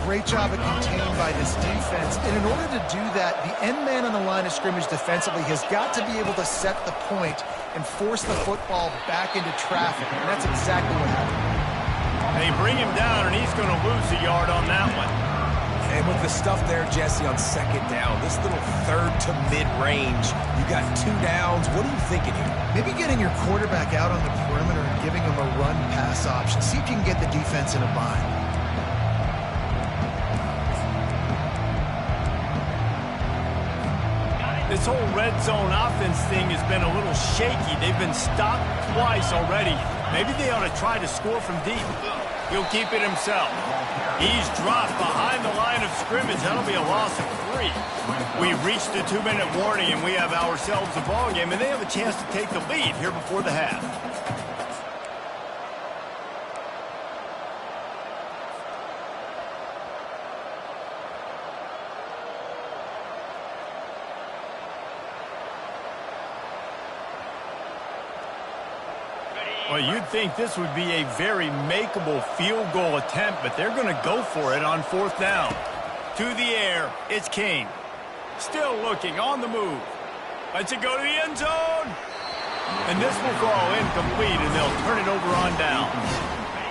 C: Great job of contained by this defense. And in order to do that, the end man on the line of scrimmage defensively has got to be able to set the point and force the football back into traffic. And that's exactly what happened.
A: They bring him down, and he's going to lose a yard on that one.
B: And with the stuff there, Jesse, on 2nd down, this little 3rd to mid-range, you got 2 downs. What are you thinking here?
C: Maybe getting your quarterback out on the perimeter and giving him a run-pass option. See if you can get the defense in a bind.
A: This whole red zone offense thing has been a little shaky. They've been stopped twice already. Maybe they ought to try to score from deep. He'll keep it himself. He's dropped behind the line of scrimmage. That'll be a loss of 3. We've reached the 2-minute warning, and we have ourselves a ball game, and they have a chance to take the lead here before the half. Well, you'd think this would be a very makeable field goal attempt, but they're going to go for it on 4th down. To the air, it's King. Still looking, on the move. Lets it go to the end zone. And this will fall incomplete, and they'll turn it over on downs.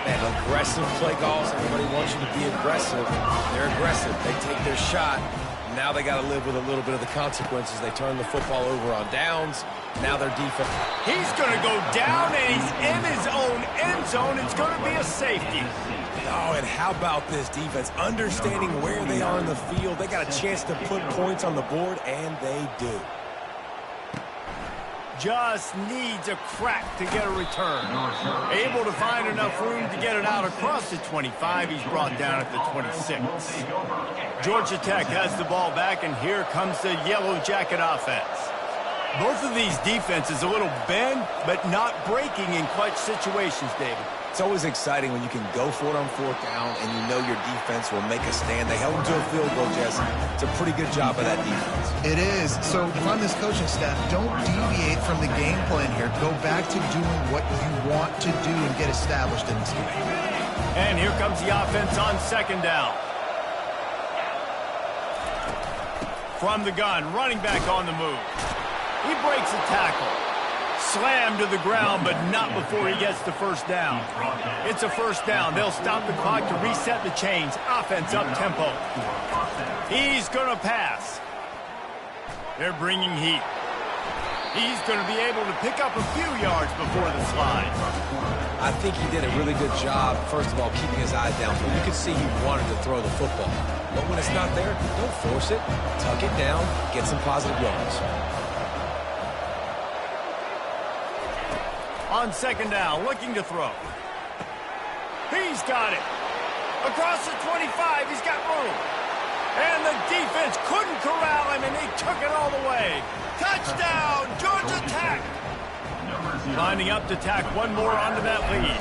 B: Man, aggressive play calls. Everybody wants you to be aggressive. They're aggressive. They take their shot. Now they got to live with a little bit of the consequences. They turn the football over on downs. Now their defense.
A: He's going to go down, and he's in his own end zone. It's going to be a safety.
B: Oh, and how about this defense? Understanding where they are in the field. They got a chance to put points on the board, and they do.
A: Just needs a crack to get a return. Able to find enough room to get it out across the 25. He's brought down at the 26. Georgia Tech has the ball back, and here comes the Yellow Jacket offense. Both of these defenses a little bend, but not breaking in clutch situations, David.
B: It's always exciting when you can go for it on 4th down and you know your defense will make a stand. They held them to a field goal, Jesse. It's a pretty good job by that defense.
C: It is. So if I'm this coaching staff, don't deviate from the game plan here. Go back to doing what you want to do and get established in this game.
A: And here comes the offense on 2nd down. From the gun, running back on the move. He breaks a tackle. Slammed to the ground, but not before he gets the 1st down. It's a 1st down. They'll stop the clock to reset the chains. Offense up tempo. He's going to pass. They're bringing heat. He's going to be able to pick up a few yards before the slide.
B: I think he did a really good job, first of all, keeping his eyes downfield. You could see he wanted to throw the football. But when it's not there, don't force it. Tuck it down, get some positive yards.
A: On second down, looking to throw. He's got it. Across the 25, he's got room. And the defense couldn't corral him, and he took it all the way. Touchdown, Georgia Tech. Lining up to tack one more onto that lead.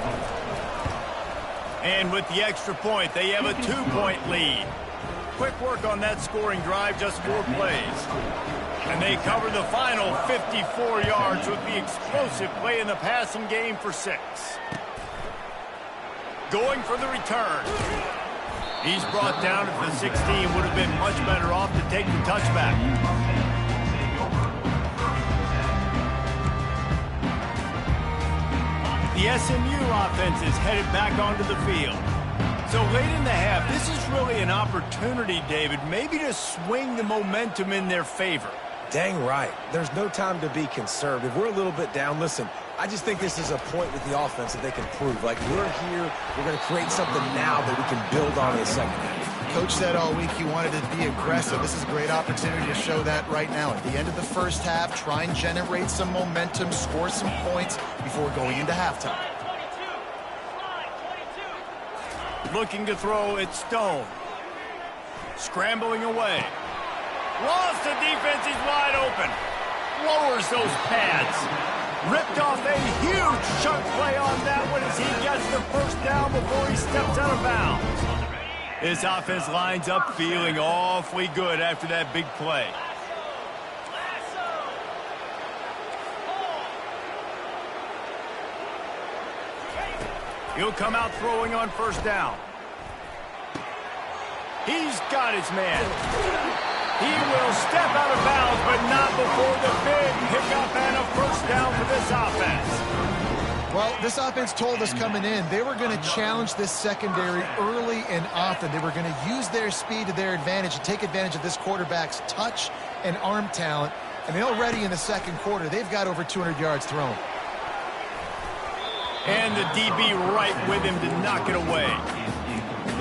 A: And with the extra point, they have a 2-point lead. Quick work on that scoring drive, just 4 plays. And they cover the final 54 yards with the explosive play in the passing game for 6. Going for the return. He's brought down at the 16. Would have been much better off to take the touchback. The SMU offense is headed back onto the field. So late in the half, this is really an opportunity, David, maybe to swing the momentum in their favor.
B: Dang right. There's no time to be conservative. We're a little bit down. Listen, I just think this is a point with the offense that they can prove. Like, we're here, we're going to create something now that we can build on in the second half.
C: Coach said all week he wanted to be aggressive. This is a great opportunity to show that right now. At the end of the first half, try and generate some momentum, score some points before going into halftime.
A: Looking to throw, it's Stone. Scrambling away. Lost the defense, he's wide open. Lowers those pads. Ripped off a huge chunk play on that one as he gets the first down before he steps out of bounds. This offense lines up feeling awfully good after that big play. He'll come out throwing on first down. He's got his man. He will step out of bounds, but not before the big pickup and a first down for this offense.
C: Well, this offense told us coming in they were going to challenge this secondary early and often. They were going to use their speed to their advantage and take advantage of this quarterback's touch and arm talent. And already in the second quarter, they've got over 200 yards thrown.
A: And the DB right with him to knock it away.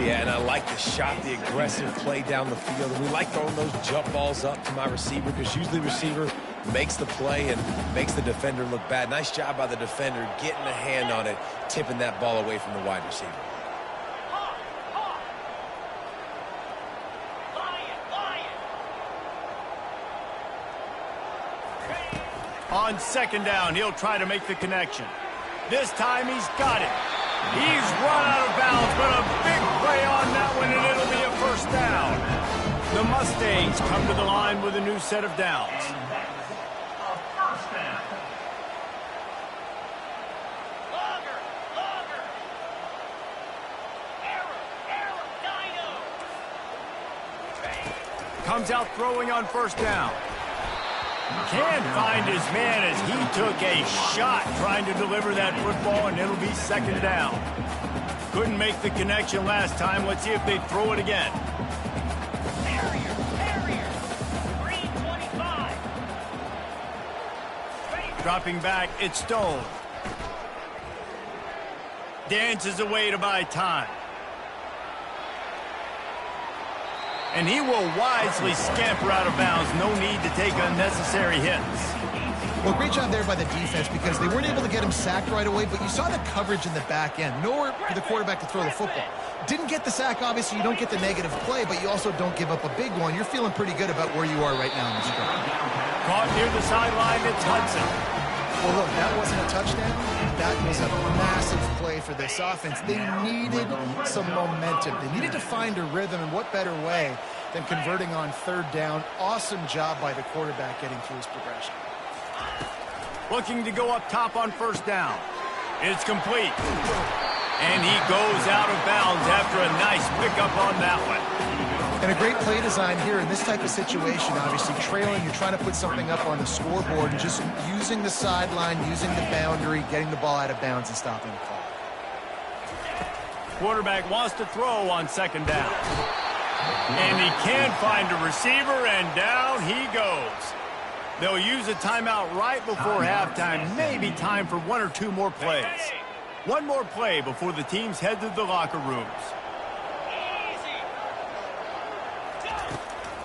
B: Yeah, and I like the shot, the aggressive play down the field. And we like throwing those jump balls up to my receiver because usually the receiver makes the play and makes the defender look bad. Nice job by the defender getting a hand on it, tipping that ball away from the wide receiver.
A: On second down, he'll try to make the connection. This time he's got it. He's run out of bounds, but a big play on that one, and it'll be a first down. The Mustangs come to the line with a new set of downs. Comes out throwing on first down. Can't find his man as he took a shot trying to deliver that football, and it'll be second down. Couldn't make the connection last time. Let's see if they throw it again.
E: Green 25.
A: Dropping back, it's Stone. Dances away to buy time. And he will wisely scamper out of bounds. No need to take unnecessary hits.
C: Well, great job there by the defense because they weren't able to get him sacked right away, but you saw the coverage in the back end. Nowhere for the quarterback to throw the football. Didn't get the sack, obviously. You don't get the negative play, but you also don't give up a big one. You're feeling pretty good about where you are right now in this drive.
A: Caught near the sideline, it's Hudson.
C: Well, look, that wasn't a touchdown. That was a massive play for this offense. They needed some momentum. They needed to find a rhythm, and what better way than converting on third down. Awesome job by the quarterback getting through his progression.
A: Looking to go up top on first down. It's complete. And he goes out of bounds after a nice pickup on that one.
C: And a great play design here in this type of situation. Obviously, trailing, you're trying to put something up on the scoreboard and just using the sideline, using the boundary, getting the ball out of bounds and stopping the clock.
A: Quarterback wants to throw on second down. And he can't find a receiver, and down he goes. They'll use a timeout right before halftime. Maybe time for one or two more plays. One more play before the teams head to the locker rooms.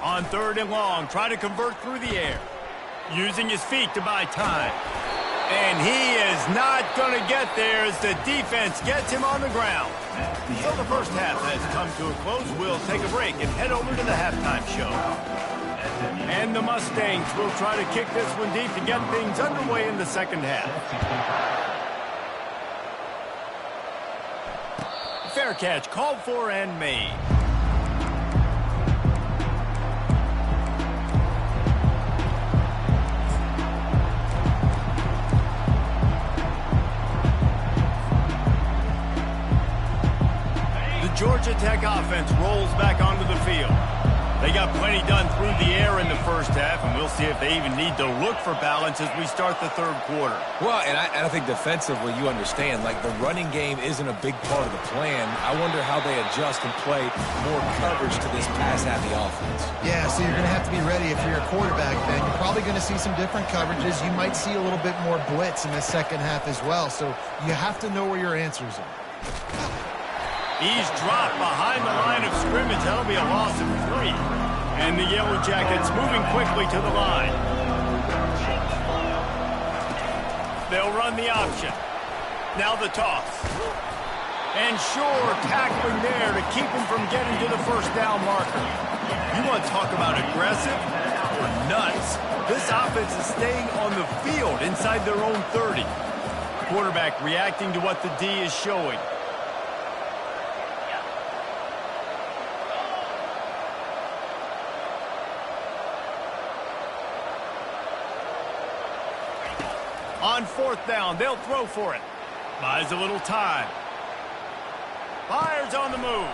A: On 3rd and long, try to convert through the air. Using his feet to buy time. And he is not going to get there as the defense gets him on the ground. So the first half has come to a close. We'll take a break and head over to the halftime show. And the Mustangs will try to kick this one deep to get things underway in the second half. Fair catch called for and made. Georgia Tech offense rolls back onto the field. They got plenty done through the air in the first half, and we'll see if they even need to look for balance as we start the third quarter.
B: Well, and I think defensively, you understand, like the running game isn't a big part of the plan. I wonder how they adjust and play more coverage to this pass-happy offense.
C: Yeah, so you're going to have to be ready if you're a quarterback, Ben. You're probably going to see some different coverages. You might see a little bit more blitz in the second half as well, so you have to know where your answers are.
A: He's dropped behind the line of scrimmage. That'll be a loss of 3. And the Yellow Jackets moving quickly to the line. They'll run the option. Now the toss. And sure, tackling there to keep him from getting to the first down marker. You want to talk about aggressive or nuts? This offense is staying on the field inside their own 30. Quarterback reacting to what the D is showing. On 4th down, they'll throw for it. Buys a little time. Fires on the move.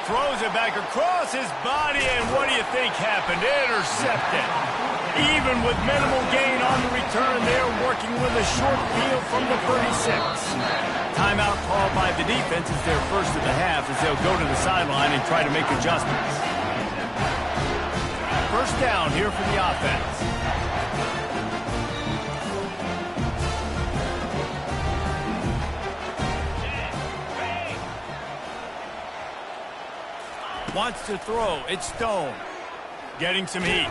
A: Throws it back across his body, and what do you think happened? Intercepted. Even with minimal gain on the return, they're working with a short field from the 36. Timeout called by the defense is their first of the half as they'll go to the sideline and try to make adjustments. First down here for the offense. Wants to throw. It's Stone. Getting some heat.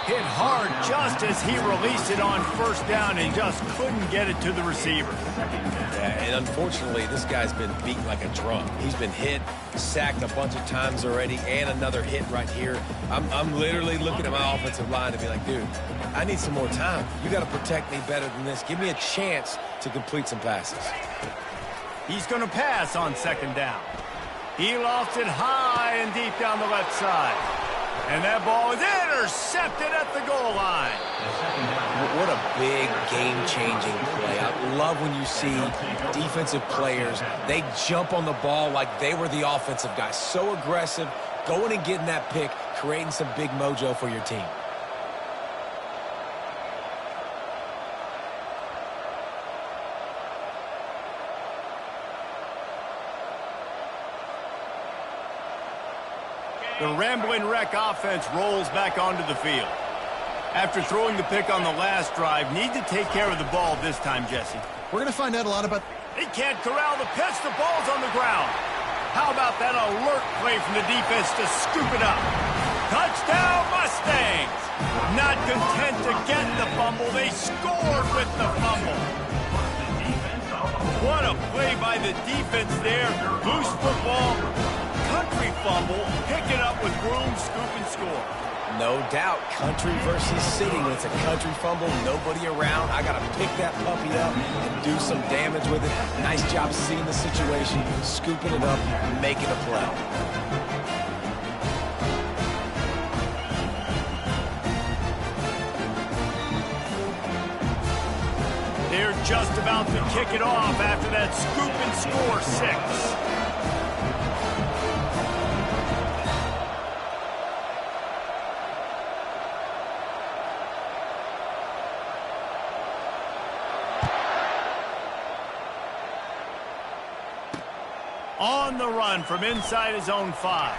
A: Hit hard just as he released it on 1st down and just couldn't get it to the receiver.
B: Yeah, and unfortunately, this guy's been beat like a drum. He's been hit, sacked a bunch of times already, and another hit right here. I'm literally looking at my offensive line to be like, dude, I need some more time. You got to protect me better than this. Give me a chance to complete some passes.
A: He's going to pass on 2nd down. He lofts it high and deep down the left side. And that ball is intercepted at the goal line.
B: What a big game-changing play. I love when you see defensive players, they jump on the ball like they were the offensive guys. So aggressive, going and getting that pick, creating some big mojo for your team.
A: The Ramblin' Wreck offense rolls back onto the field. After throwing the pick on the last drive, need to take care of the ball this time, Jesse.
C: We're going to find out a lot about...
A: He can't corral the pitch. The ball's on the ground. How about that alert play from the defense to scoop it up? Touchdown, Mustangs! Not content to get the fumble, they scored with the fumble. What a play by the defense there. Loose football. Country fumble, pick it up with room, scoop, and score.
B: No doubt, country versus city. When it's a country fumble, nobody around. I got to pick that puppy up and do some damage with it. Nice job seeing the situation, scooping it up, making a play.
A: They're just about to kick it off after that scoop and score 6. On the run from inside his own 5.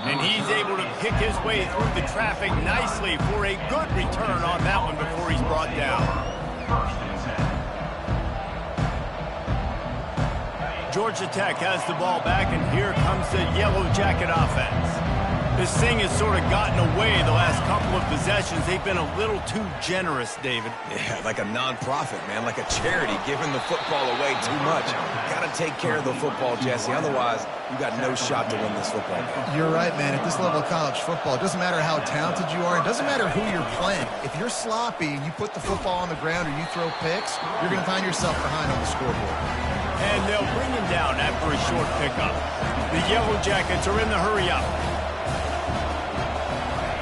A: And he's able to pick his way through the traffic nicely for a good return on that one before he's brought down.
D: First and 10.
A: Georgia Tech has the ball back, and here comes the Yellow Jacket offense. This thing has sort of gotten away the last couple of possessions. They've been a little too generous, David.
B: Yeah, like a non-profit, man, like a charity, giving the football away too much. Got to take care of the football, Jesse. Otherwise, you got no shot to win this football game.
C: You're right, man. At this level of college football, it doesn't matter how talented you are. It doesn't matter who you're playing. If you're sloppy and you put the football on the ground or you throw picks, you're going to find yourself behind on the scoreboard.
A: And they'll bring him down after a short pickup. The Yellow Jackets are in the hurry-up.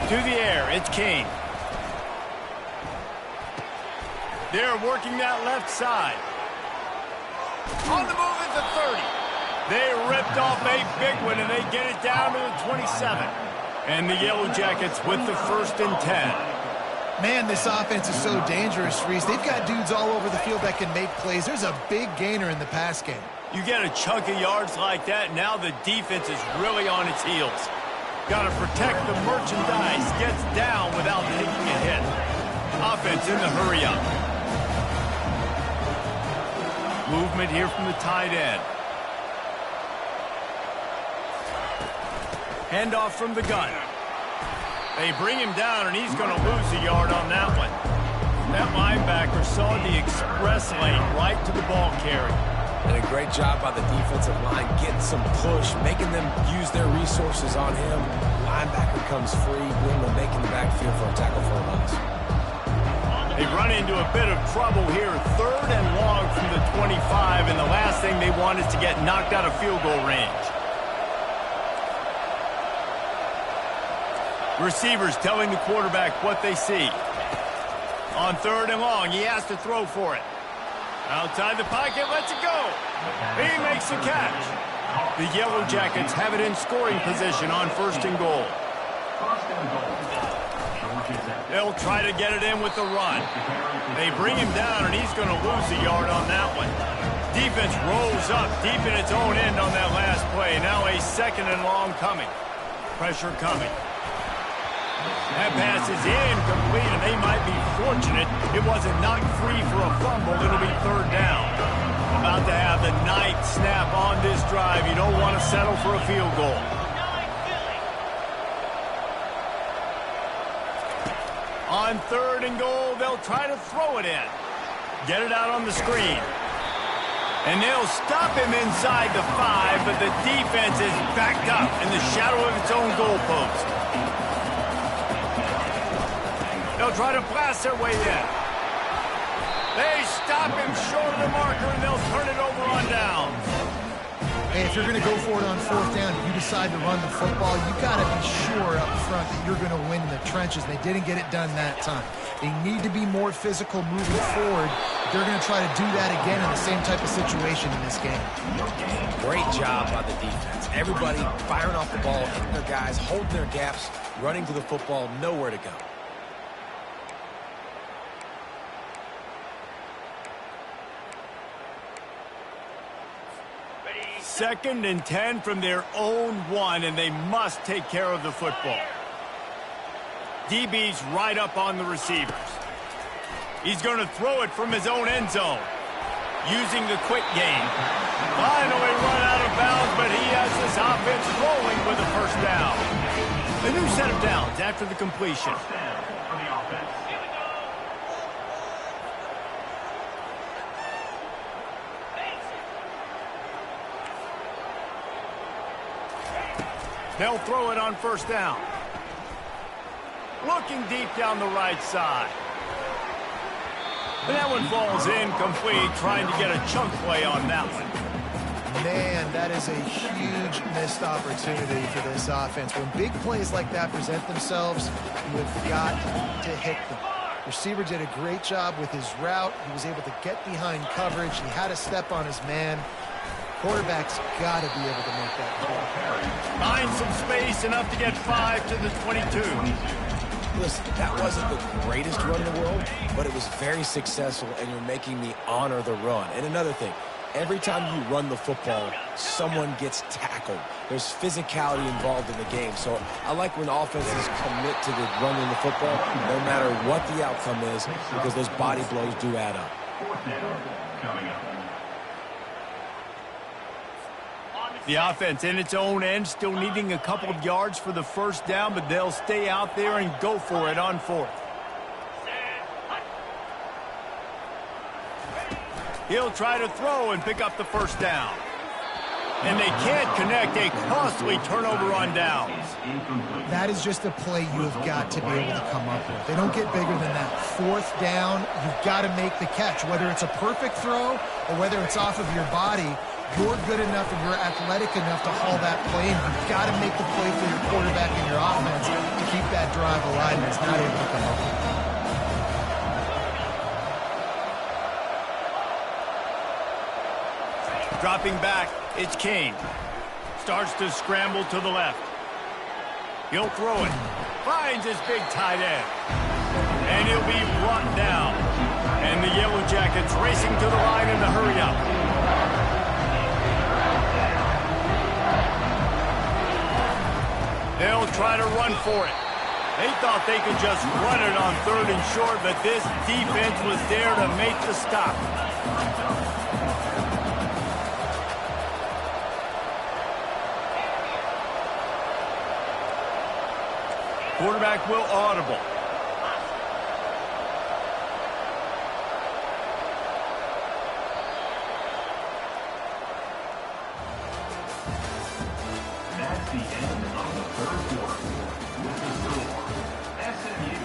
A: To the air, it's King. They're working that left side. On the move at the 30. They ripped off a big one, and they get it down to the 27. And the Yellow Jackets with the 1st and 10.
C: Man, this offense is so dangerous, Reese. They've got dudes all over the field that can make plays. There's a big gainer in the pass game.
A: You get a chunk of yards like that, now the defense is really on its heels. Got to protect the merchandise. Gets down without taking a hit. Offense in the hurry-up. Movement here from the tight end. Handoff from the gun. They bring him down, and he's going to lose a yard on that one. That linebacker saw the express lane right to the ball carrier.
B: And a great job by the defensive line, getting some push, making them use their resources on him. Linebacker comes free, boom, and making the backfield for a tackle for a loss.
A: They run into a bit of trouble here. 3rd and long from the 25, and the last thing they want is to get knocked out of field goal range. Receivers telling the quarterback what they see. On 3rd and long, he has to throw for it. Outside the pocket, lets it go. He makes the catch. The Yellow Jackets have it in scoring position on 1st and goal.
D: First and goal. Georgia Tech.
A: They'll try to get it in with the run. They bring him down, and he's going to lose a yard on that one. Defense rolls up deep in its own end on that last play. Now a 2nd and long coming. Pressure coming. That pass is incomplete, and they might be fortunate it wasn't knocked free for a fumble. It'll be 3rd down. About to have the 9th snap on this drive. You don't want to settle for a field goal. On 3rd and goal, they'll try to throw it in. Get it out on the screen. And they'll stop him inside the 5, but the defense is backed up in the shadow of its own goalpost. They'll try to blast their way in. They stop him short of the marker, and they'll turn it over on downs.
C: Hey, if you're going to go for it on 4th down, if you decide to run the football, you got to be sure up front that you're going to win in the trenches. They didn't get it done that time. They need to be more physical moving forward. They're going to try to do that again in the same type of situation in this game.
B: Great job by the defense. Everybody firing off the ball, hitting their guys, holding their gaps, running to the football, nowhere to go.
A: 2nd and 10 from their own 1, and they must take care of the football. DB's right up on the receivers. He's going to throw it from his own end zone, using the quick game. Finally run out of bounds, but he has this offense rolling with a 1st down. A new set of downs after the completion.
D: First down for the offense.
A: They'll throw it on 1st down. Looking deep down the right side. And that one falls incomplete, trying to get a chunk play on that one.
C: Man, that is a huge missed opportunity for this offense. When big plays like that present themselves, you have got to hit them. Receiver did a great job with his route. He was able to get behind coverage. He had a step on his man. Quarterback's got to be able to make that play.
A: Find some space, enough to get 5 to the 22.
B: Listen, that wasn't the greatest run in the world, but it was very successful, and you're making me honor the run. And another thing, Every time you run the football, someone gets tackled. There's physicality involved in the game. So I like when offenses commit to the running the football, no matter what the outcome is, because those body blows do add up.
D: Fourth down coming up.
A: The offense in its own end, still needing a couple of yards for the first down, but they'll stay out there and go for it on fourth. He'll try to throw and pick up the first down. And they can't connect, a costly turnover on downs.
C: That is just a play you have got to be able to come up with. They don't get bigger than that. Fourth down, you've got to make the catch. Whether it's a perfect throw or whether it's off of your body, you're good enough and you're athletic enough to haul that play in. You've got to make the play for your quarterback and your offense to keep that drive alive, and it's not able to come up with it.
A: Dropping back, it's King. Starts to scramble to the left. He'll throw it. Finds his big tight end. And he'll be brought down. And the Yellow Jackets racing to the line in the hurry up. They'll try to run for it. They thought they could just run it on third and short, but this defense was there to make the stop. Quarterback will audible.
D: That's the end of the third quarter. With the score, SMU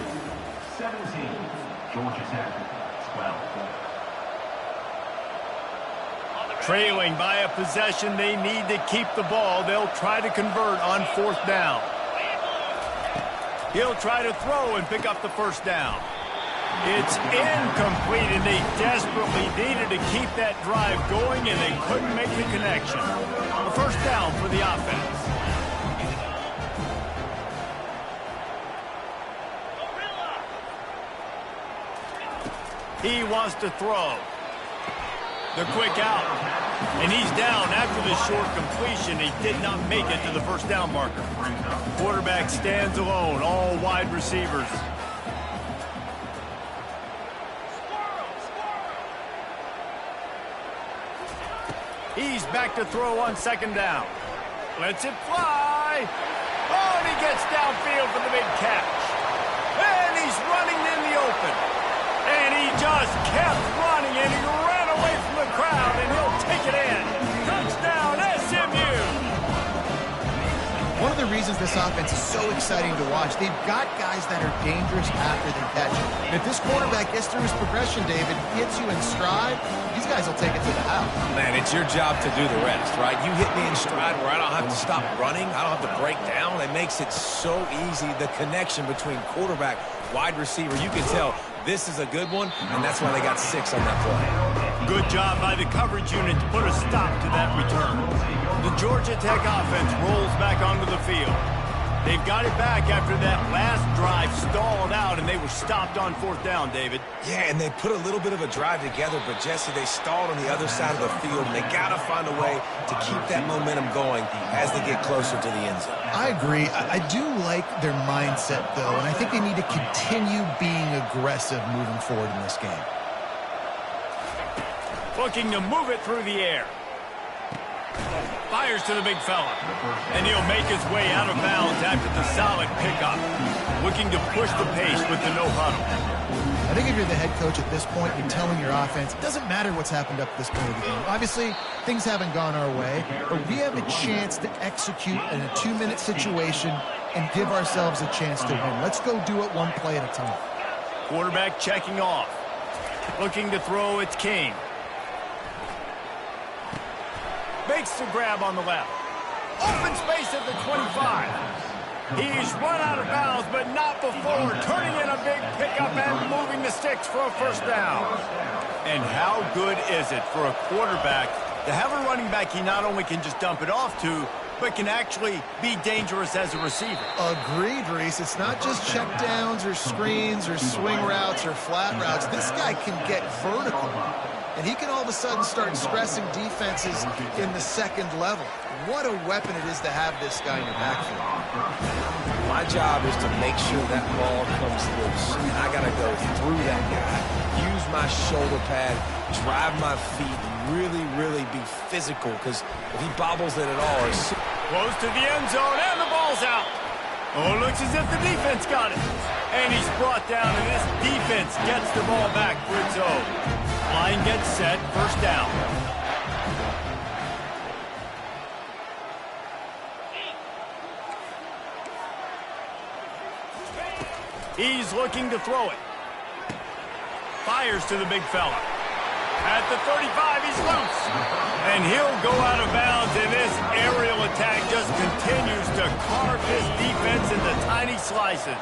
D: 17, Georgia Tech 12.
A: Trailing by a possession, they need to keep the ball. They'll try to convert on fourth down. He'll try to throw and pick up the first down. It's incomplete, and they desperately needed to keep that drive going, and they couldn't make the connection. A first down for the offense. He wants to throw. The quick out. And he's down after the short completion. He did not make it to the first down marker. Quarterback stands alone, all wide receivers. He's back to throw on second down. Lets it fly. Oh, and he gets downfield for the big catch. And he's running in the open. And he just kept running, and he ran away from the crowd, and he'll take it in. Touchdown, SMU!
C: One of the reasons this offense is so exciting to watch, they've got guys that are dangerous after they catch it. And if this quarterback gets through his progression, David, gets you in stride, these guys will take it to the house.
B: Man, it's your job to do the rest, right? You hit me in stride where I don't have to stop running. I don't have to break down. It makes it so easy, the connection between quarterback, wide receiver. You can tell this is a good one, and that's why they got 6 on that play.
A: Good job by the coverage unit to put a stop to that return. The Georgia Tech offense rolls back onto the field. They've got it back after that last drive stalled out, and they were stopped on fourth down, David.
B: Yeah, and they put a little bit of a drive together, but, Jesse, they stalled on the other side of the field, and they got to find a way to keep that momentum going as they get closer to the end zone.
C: I agree. I do like their mindset, though, and I think they need to continue being aggressive moving forward in this game.
A: Looking to move it through the air. Fires to the big fella. And he'll make his way out of bounds after the solid pickup. Looking to push the pace with the no huddle.
C: I think if you're the head coach at this point, you're telling your offense, it doesn't matter what's happened up to this point of the game. Obviously, things haven't gone our way, but we have a chance to execute in a 2-minute situation and give ourselves a chance to win. Let's go do it one play at a time.
A: Quarterback checking off. Looking to throw, it's King. Makes the grab on the left. Open space at the 25. He's run out of bounds, but not before turning in a big pickup and moving the sticks for a first down. And how good is it for a quarterback to have a running back he not only can just dump it off to, but can actually be dangerous as a receiver?
C: Agreed, Reese. It's not just checkdowns or screens or swing routes or flat routes. This guy can get vertical. and he can all of a sudden start stressing defenses in the second level. What a weapon it is to have this guy in your backfield.
B: My job is to make sure that ball comes loose, and I got to go through that guy, use my shoulder pad, drive my feet, and really be physical, because if he bobbles it at all, it's...
A: Close to the end zone, and the ball's out. Oh, it looks as if the defense got it. And he's brought down, and this defense gets the ball back for its own. Line gets set, first down. He's looking to throw it. Fires to the big fella. At the 35, he's loose. And he'll go out of bounds, and this aerial attack just continues to carve his defense into tiny slices.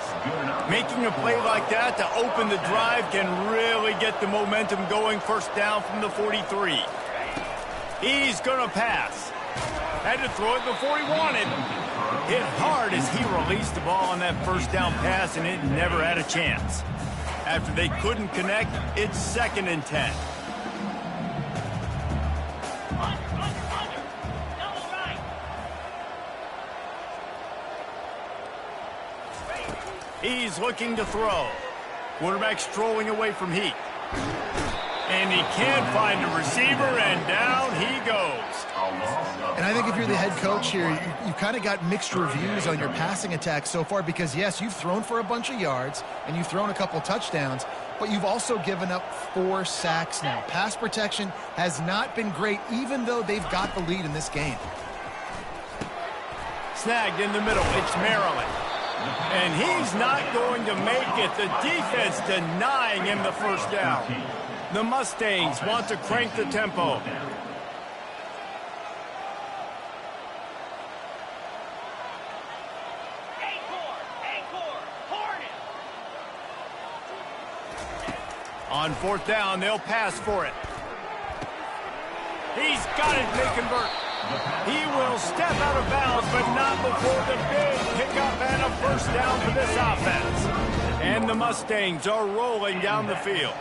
A: Making a play like that to open the drive can really get the momentum going. First down from the 43. He's going to pass. Had to throw it before he wanted. Hit hard as he released the ball on that first down pass, and it never had a chance. After they couldn't connect, it's 2nd and 10.
E: Double right.
A: He's looking to throw. Quarterback strolling away from Heat. And he can't find a receiver, and down he goes.
C: And I think if you're the head coach here, you've kind of got mixed reviews on your passing attack so far, because, yes, you've thrown for a bunch of yards and you've thrown a couple touchdowns, but you've also given up 4 sacks now. Pass protection has not been great, even though they've got the lead in this game.
A: Snagged in the middle. It's Maryland. And he's not going to make it. The defense denying him the first down. The Mustangs want to crank the tempo. On 4th down, they'll pass for it. He's got it, they convert. He will step out of bounds, but not before the big pickup and a first down for this offense. And the Mustangs are rolling down the field.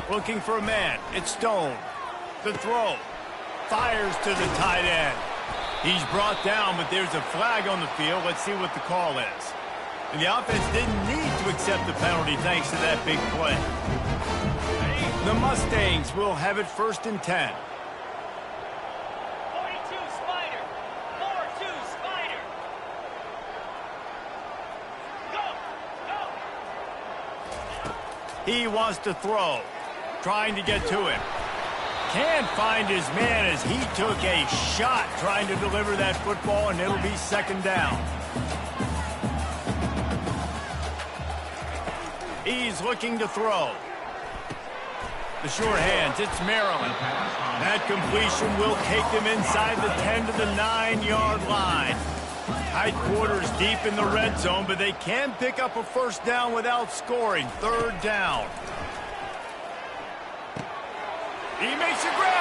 A: Looking for a man. It's Stone. The throw. Fires to the tight end. He's brought down, but there's a flag on the field. Let's see what the call is. And the offense didn't need to accept the penalty thanks to that big play. The Mustangs will have it 1st and 10.
E: 42 Spider. 4-2 Spider. Go.
A: He wants to throw. Trying to get to it. Can't find his man as he took a shot trying to deliver that football, and it'll be 2nd down. He's looking to throw. The short hands, it's Maryland. That completion will take them inside the 10 to the 9-yard line. Tight quarters deep in the red zone, but they can pick up a first down without scoring. 3rd down. He makes a grab.